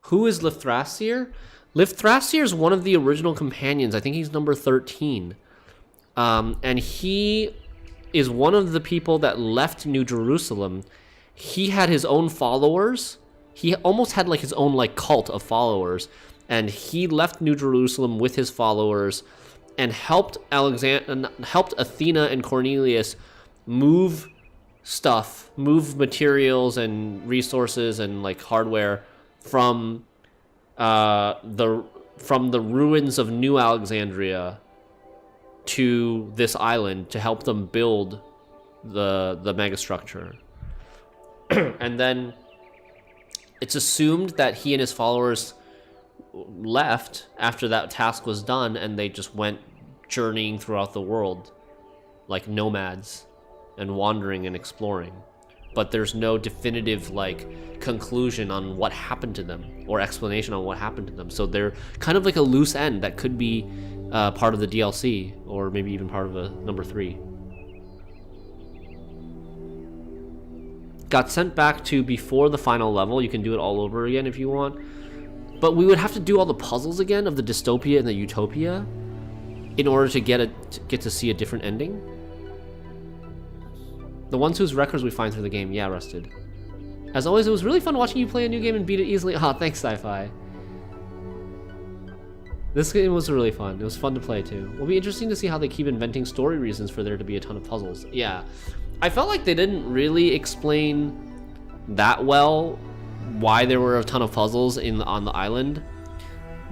Who is Lithrasir? Lithrasir is one of the original companions. I think he's number 13. And he is one of the people that left New Jerusalem. He had his own followers. He almost had like his own like cult of followers, and he left New Jerusalem with his followers and helped Athena and Cornelius move stuff, move materials and resources and like hardware from the ruins of New Alexandria to this island to help them build the megastructure. And then it's assumed that he and his followers left after that task was done, and they just went journeying throughout the world like nomads and wandering and exploring. But there's no definitive like conclusion on what happened to them or explanation on what happened to them. So they're kind of like a loose end that could be part of the DLC, or maybe even part of a number 3. got sent back to before the final level. You can do it all over again if you want. But we would have to do all the puzzles again of the dystopia and the utopia in order to get to see a different ending. The ones whose records we find through the game. Yeah, Rusted. As always, it was really fun watching you play a new game and beat it easily. Ah, thanks, Sci-Fi. This game was really fun. It was fun to play too. It'll be interesting to see how they keep inventing story reasons for there to be a ton of puzzles. Yeah. I felt like they didn't really explain that well why there were a ton of puzzles on the island.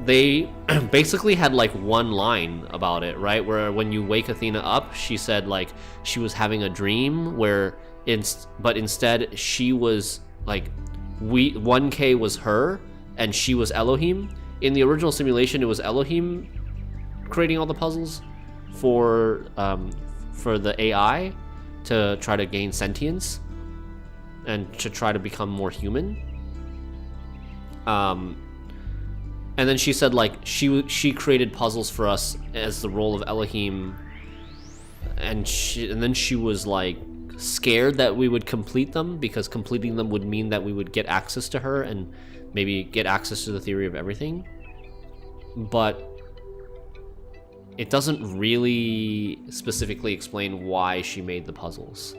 They basically had like one line about it, right? Where when you wake Athena up, she said like she was having a dream where but instead she was like 1K was her and she was Elohim. In the original simulation, it was Elohim creating all the puzzles for the AI to try to gain sentience and to try to become more human. And then she said like she created puzzles for us as the role of Elohim, and then she was like scared that we would complete them because completing them would mean that we would get access to her and maybe get access to the theory of everything. But it doesn't really specifically explain why she made the puzzles.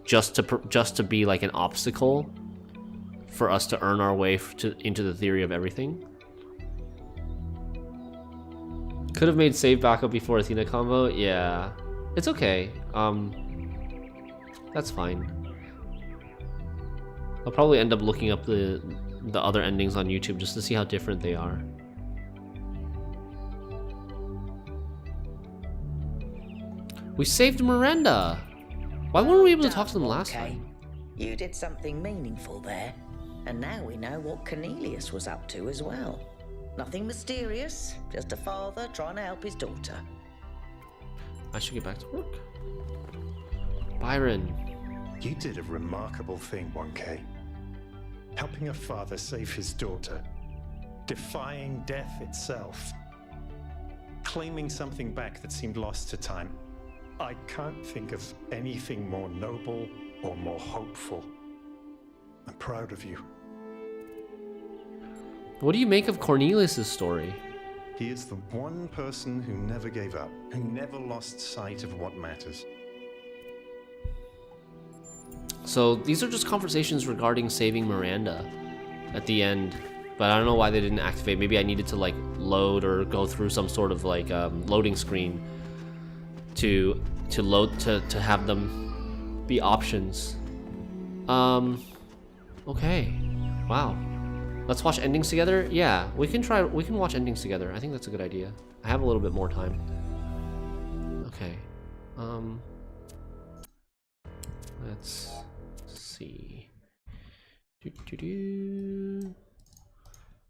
Just to be like an obstacle for us to earn our way into the theory of everything. Could have made save backup before Athena combo. Yeah, it's okay. That's fine. I'll probably end up looking up the other endings on YouTube just to see how different they are. We saved Miranda. Why weren't we able to talk to them last time? You did something meaningful there, and now we know what Cornelius was up to as well. Nothing mysterious, just a father trying to help his daughter. I should get back to work. Byron. You did a remarkable thing, 1K. Helping a father save his daughter. Defying death itself. Claiming something back that seemed lost to time. I can't think of anything more noble or more hopeful. I'm proud of you. What do you make of Cornelius' story? He is the one person who never gave up, who never lost sight of what matters. So these are just conversations regarding saving Miranda at the end, but I don't know why they didn't activate. Maybe I needed to like load or go through some sort of like loading screen to have them be options. Okay. Wow. Let's watch endings together? Yeah, we can watch endings together. I think that's a good idea. I have a little bit more time. Okay. Let's see.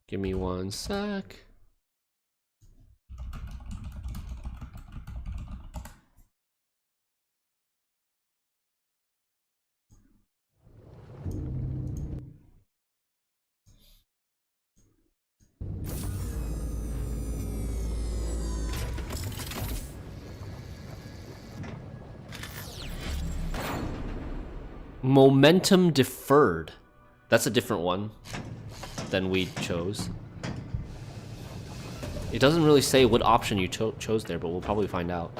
Give me 1 sec. Momentum deferred. That's a different one than we chose. It doesn't really say what option you chose there, but we'll probably find out.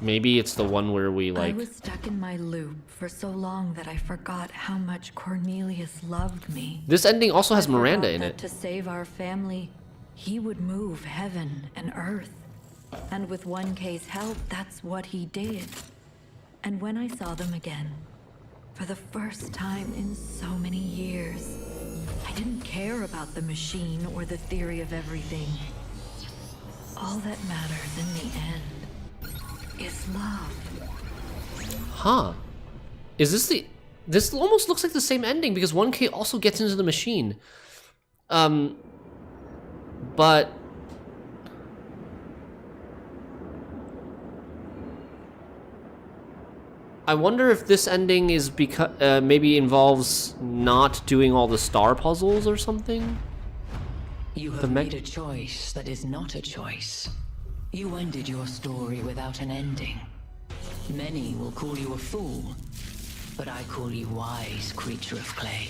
Maybe it's the one where we like... I was stuck in my loop for so long that I forgot how much Cornelius loved me. This ending also has Miranda in it. To save our family, he would move heaven and earth. And with 1K's help, that's what he did. And when I saw them again, for the first time in so many years, I didn't care about the machine or the theory of everything. All that matters in the end is love. Huh. Is this the... This almost looks like the same ending because 1K also gets into the machine. But... I wonder if this ending is because maybe involves not doing all the star puzzles or something. You have made a choice that is not a choice. You ended your story without an ending. Many will call you a fool, but I call you wise, creature of clay.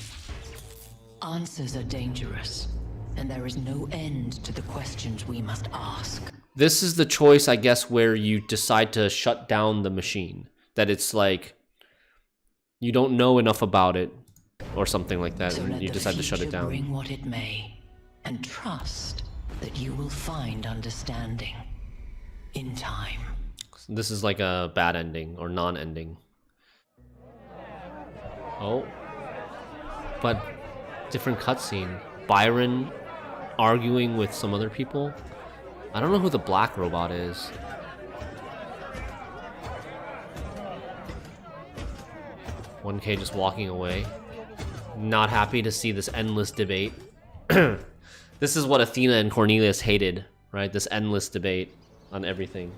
Answers are dangerous, and there is no end to the questions we must ask. This is the choice, I guess, where you decide to shut down the machine. That it's like, you don't know enough about it, or something like that, So and let you the decide to shut it future down. bring what it may, and trust that you will find understanding in time. This is like a bad ending, or non-ending. Oh. But, different cutscene. Byron arguing with some other people. I don't know who the black robot is. "1K just walking away. Not happy to see this endless debate." This is what Athena and Cornelius hated, right? This endless debate on everything.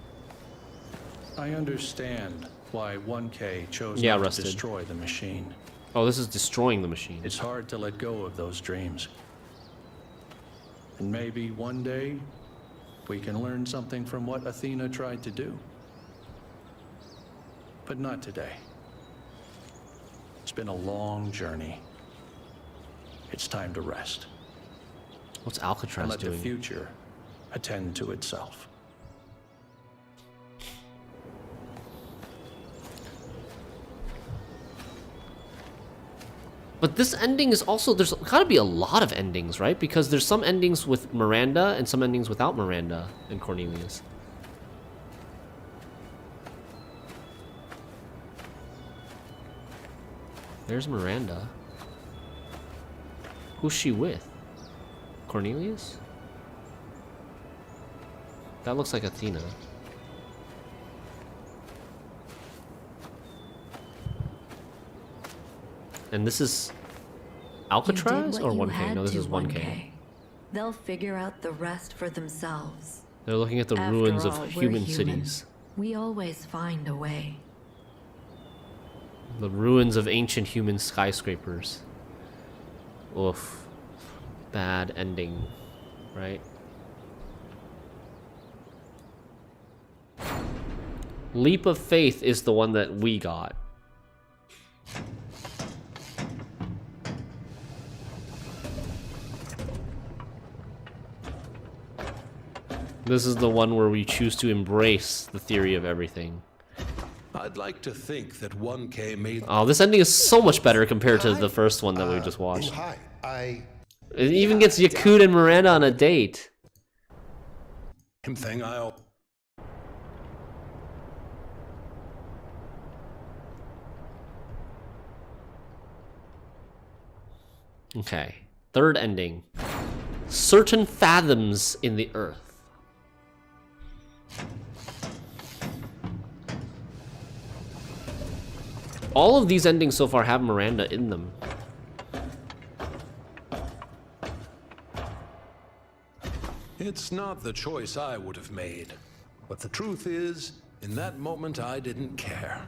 I understand why 1K chose Yeah, not Rusted. to destroy the machine. Oh, this is destroying the machine. It's hard to let go of those dreams. And maybe one day we can learn something from what Athena tried to do. But not today. It's been a long journey. It's time to rest. What's And Alcatraz let the doing? future attend to itself. But this ending is also, there's gotta be a lot of endings, right? Because there's some endings with Miranda and some endings without Miranda and Cornelius. There's Miranda. Who's she with? Cornelius? That looks like Athena. And this is Alcatraz You did or what you 1K? had No, this to, is 1K. They'll figure out the rest for themselves. They're looking at the After ruins all, of we're human human. cities. We always find a way. The ruins of ancient human skyscrapers. Oof. Bad ending, right? Leap of Faith is the one that we got. This is the one where we choose to embrace the theory of everything. I'd like to think that 1K made Oh, this ending is so much better compared to the first one that we just watched. Hi. It even gets Yakut and Miranda on a date. him thing I'll... Okay. Third ending. Certain fathoms in the earth. All of these endings so far have Miranda in them. It's not the choice I would have made. But the truth is, in that moment I didn't care.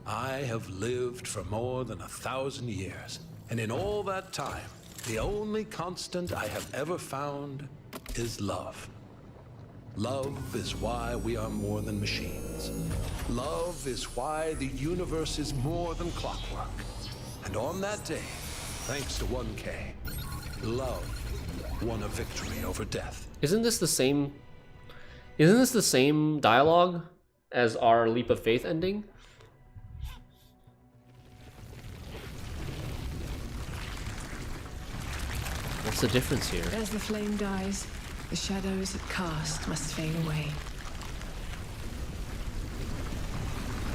I have lived for more than 1,000 years, and in all that time, the only constant I have ever found is love. Love is why we are more than machines. Love is why the universe is more than clockwork. And on that day, thanks to 1K, love won a victory over death. Isn't this the same? Isn't this the same dialogue as our Leap of Faith ending? What's the difference here? As the flame dies, the shadows it cast must fade away.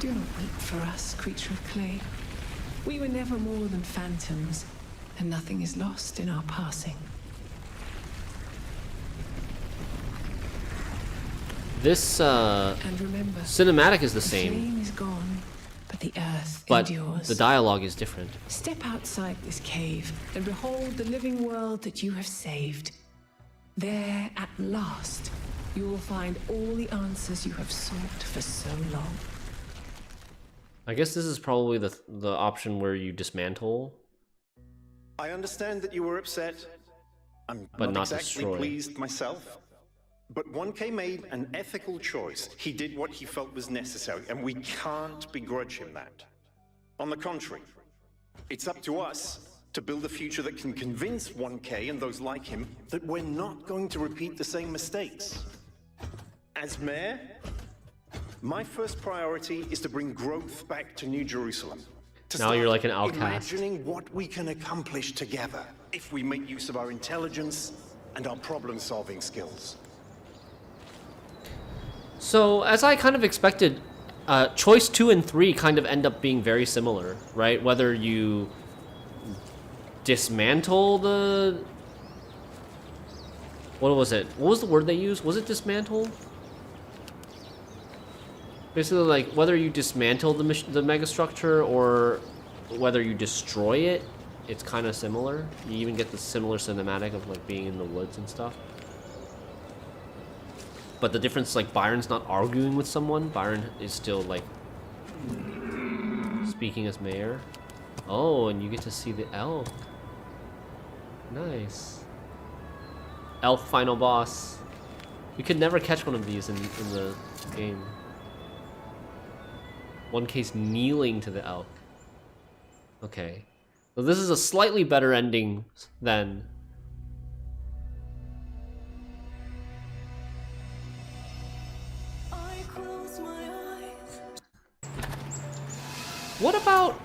Do not weep for us, creature of clay. We were never more than phantoms, and nothing is lost in our passing. This And remember, cinematic is the the same, flame is gone, but the earth but endures. the dialogue is different. Step outside this cave and behold the living world that you have saved. There, at last, you will find all the answers you have sought for so long. I guess this is probably the option where you dismantle. I understand that you were upset. I'm But not exactly destroy. pleased myself. But 1K made an ethical choice. He did what he felt was necessary, and we can't begrudge him that. On the contrary, it's up to us to build a future that can convince 1K and those like him that we're not going to repeat the same mistakes. As mayor, my first priority is to bring growth back to New Jerusalem. Now you're like an outcast. Imagining what we can accomplish together if we make use of our intelligence and our problem-solving skills. So, as I kind of expected, choice 2 and 3 kind of end up being very similar, right? Whether you dismantle the... What was it? What was the word they used? Was it dismantle? Basically, like, whether you dismantle the megastructure or whether you destroy it, it's kind of similar. You even get the similar cinematic of, like, being in the woods and stuff. But the difference, like, Byron's not arguing with someone. Byron is still, like, speaking as mayor. Oh, and you get to see the elk. Nice. Elf final boss. You could never catch one of these in the game. 1K's kneeling to the elk. Okay. So this is a slightly better ending than... What about...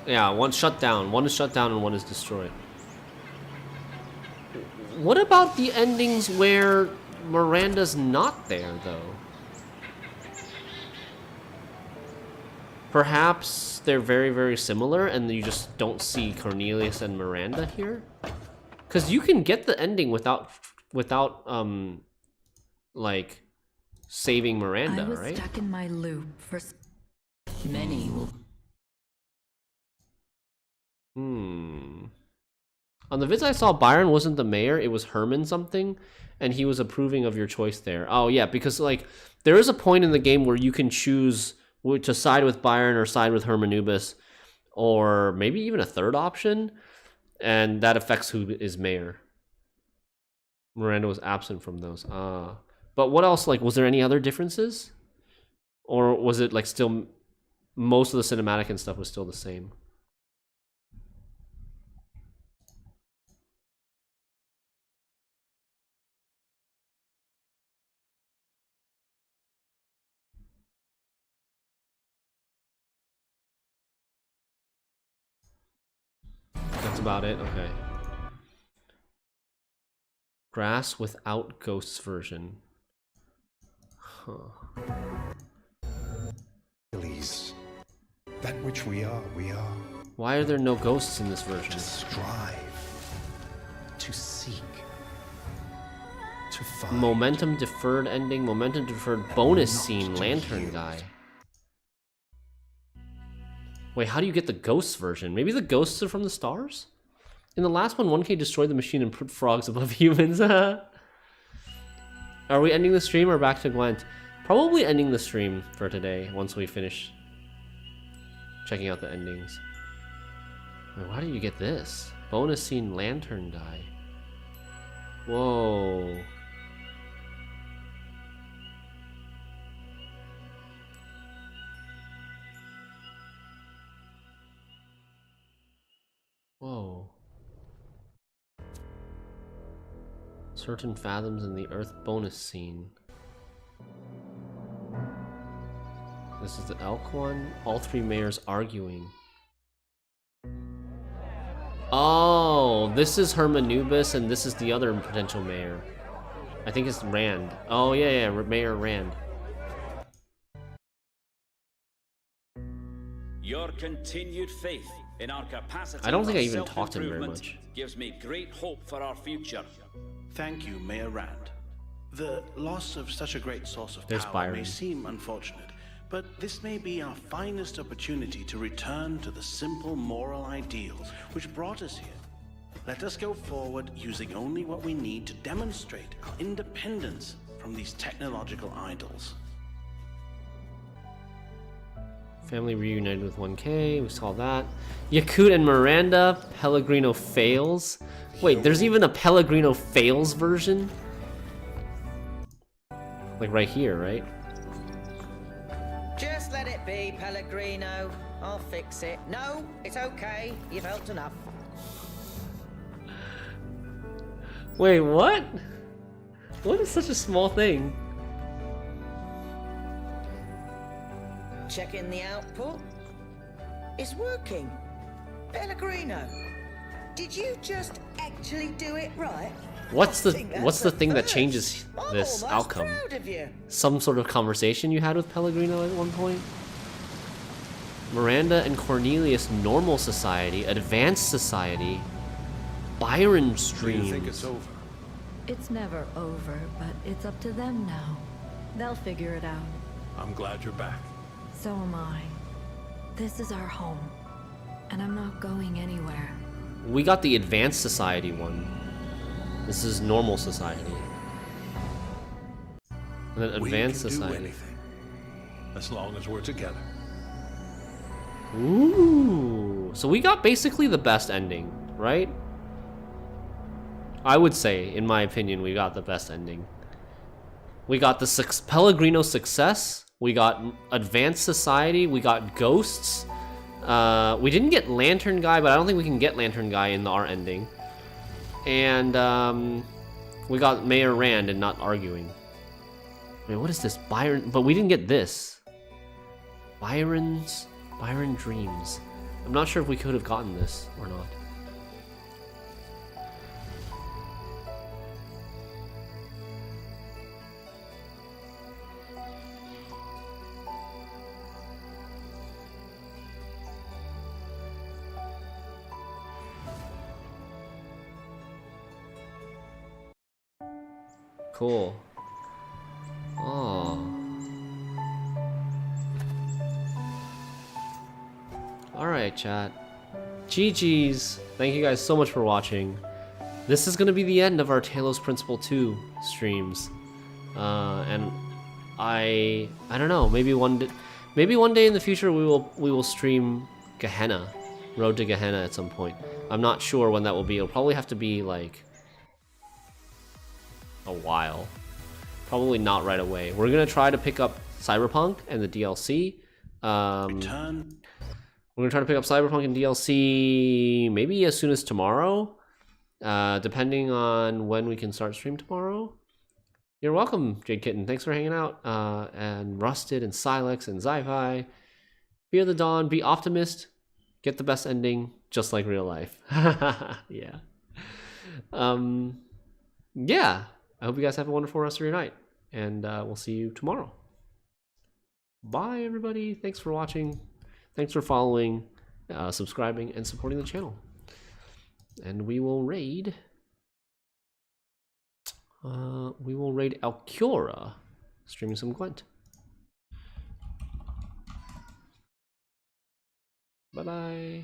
Yeah, one's shut down. One is shut down and one is destroyed. What about the endings where Miranda's not there, though? Perhaps they're very, very similar and you just don't see Cornelius and Miranda here? Because you can get the ending without like, saving Miranda, I was right? stuck in my loop for... Many will... On the vids I saw, Byron wasn't the mayor, it was Herman something, and he was approving of your choice there. Oh yeah, because like there is a point in the game where you can choose to side with Byron or side with Hermanubis, or maybe even a third option, and that affects who is mayor. Miranda was absent from those. But what else, like, was there any other differences? Or was it like still, most of the cinematic and stuff was still the same? That's about it? Okay. Grass without ghosts version. Huh. Please. That which we are, we are. Why are there no ghosts in this version? To strive. To seek. To find. Momentum deferred ending, momentum deferred bonus scene, lantern guy. Wait, how do you get the ghosts version? Maybe the ghosts are from the stars? In the last one, 1K destroyed the machine and put frogs above humans. Are we ending the stream or back to Gwent? Probably ending the stream for today once we finish checking out the endings. Wait, why do you get this? Bonus scene lantern guy. Whoa. Whoa. Certain fathoms in the earth bonus scene. This is the elk one. All three mayors arguing. Oh, this is Hermanubis and this is the other potential mayor. I think it's Rand. Oh yeah, Mayor Rand. Your continued faith in our capacity. I don't think I even talked to him very much. Gives me great hope for our future. Thank you, Mayor Rand. The loss of such a great source of There's power Byron. may seem unfortunate, but this may be our finest opportunity to return to the simple moral ideals which brought us here. Let us go forward using only what we need to demonstrate our independence from these technological idols. Family reunited with 1K. We saw that. Yakut and Miranda. Pellegrino fails. Wait, there's even a Pellegrino fails version? Like right here, right? Just let it be, Pellegrino. I'll fix it. No, it's okay. You've helped enough. Wait, what? What is such a small thing? Checking the output. It's working. Pellegrino, did you just actually do it right? What's the thing that changes this outcome? Proud of you. Some sort of conversation you had with Pellegrino at one point? Miranda and Cornelius, normal society, advanced society, Byron Do streams. you think it's over? It's never over, but it's up to them now. They'll figure it out. I'm glad you're back. So am I. This is our home, and I'm not going anywhere. We got the advanced society one. This is normal society. And then advanced we can society. do anything, as long as we're together. Ooh. So we got basically the best ending, right? I would say, in my opinion, we got the best ending. We got the Pellegrino success. We got advanced society. We got ghosts. We didn't get Lantern Guy, but I don't think we can get Lantern Guy in our ending. And we got Mayor Rand and not arguing. Wait, what is this? Byron, but we didn't get this. Byron Dreams. I'm not sure if we could have gotten this or not. Cool. Oh. Alright, chat. GG's. Thank you guys so much for watching. This is gonna be the end of our Talos Principle 2 streams. And I don't know, maybe one day in the future we will stream Gehenna. Road to Gehenna at some point. I'm not sure when that will be. It'll probably have to be like a while. Probably not right away. We're gonna try to pick up Cyberpunk and the DLC. We're gonna try to pick up Cyberpunk and DLC maybe as soon as tomorrow, depending on when we can start stream tomorrow. You're welcome, Jade Kitten. Thanks for hanging out. And Rusted and Silex and Zi-Fi. Fear the Dawn. Be optimist. Get the best ending, just like real life. Yeah. Yeah. I hope you guys have a wonderful rest of your night, and we'll see you tomorrow. Bye, everybody. Thanks for watching. Thanks for following, subscribing, and supporting the channel. And we will raid. Alcura, streaming some Gwent. Bye bye.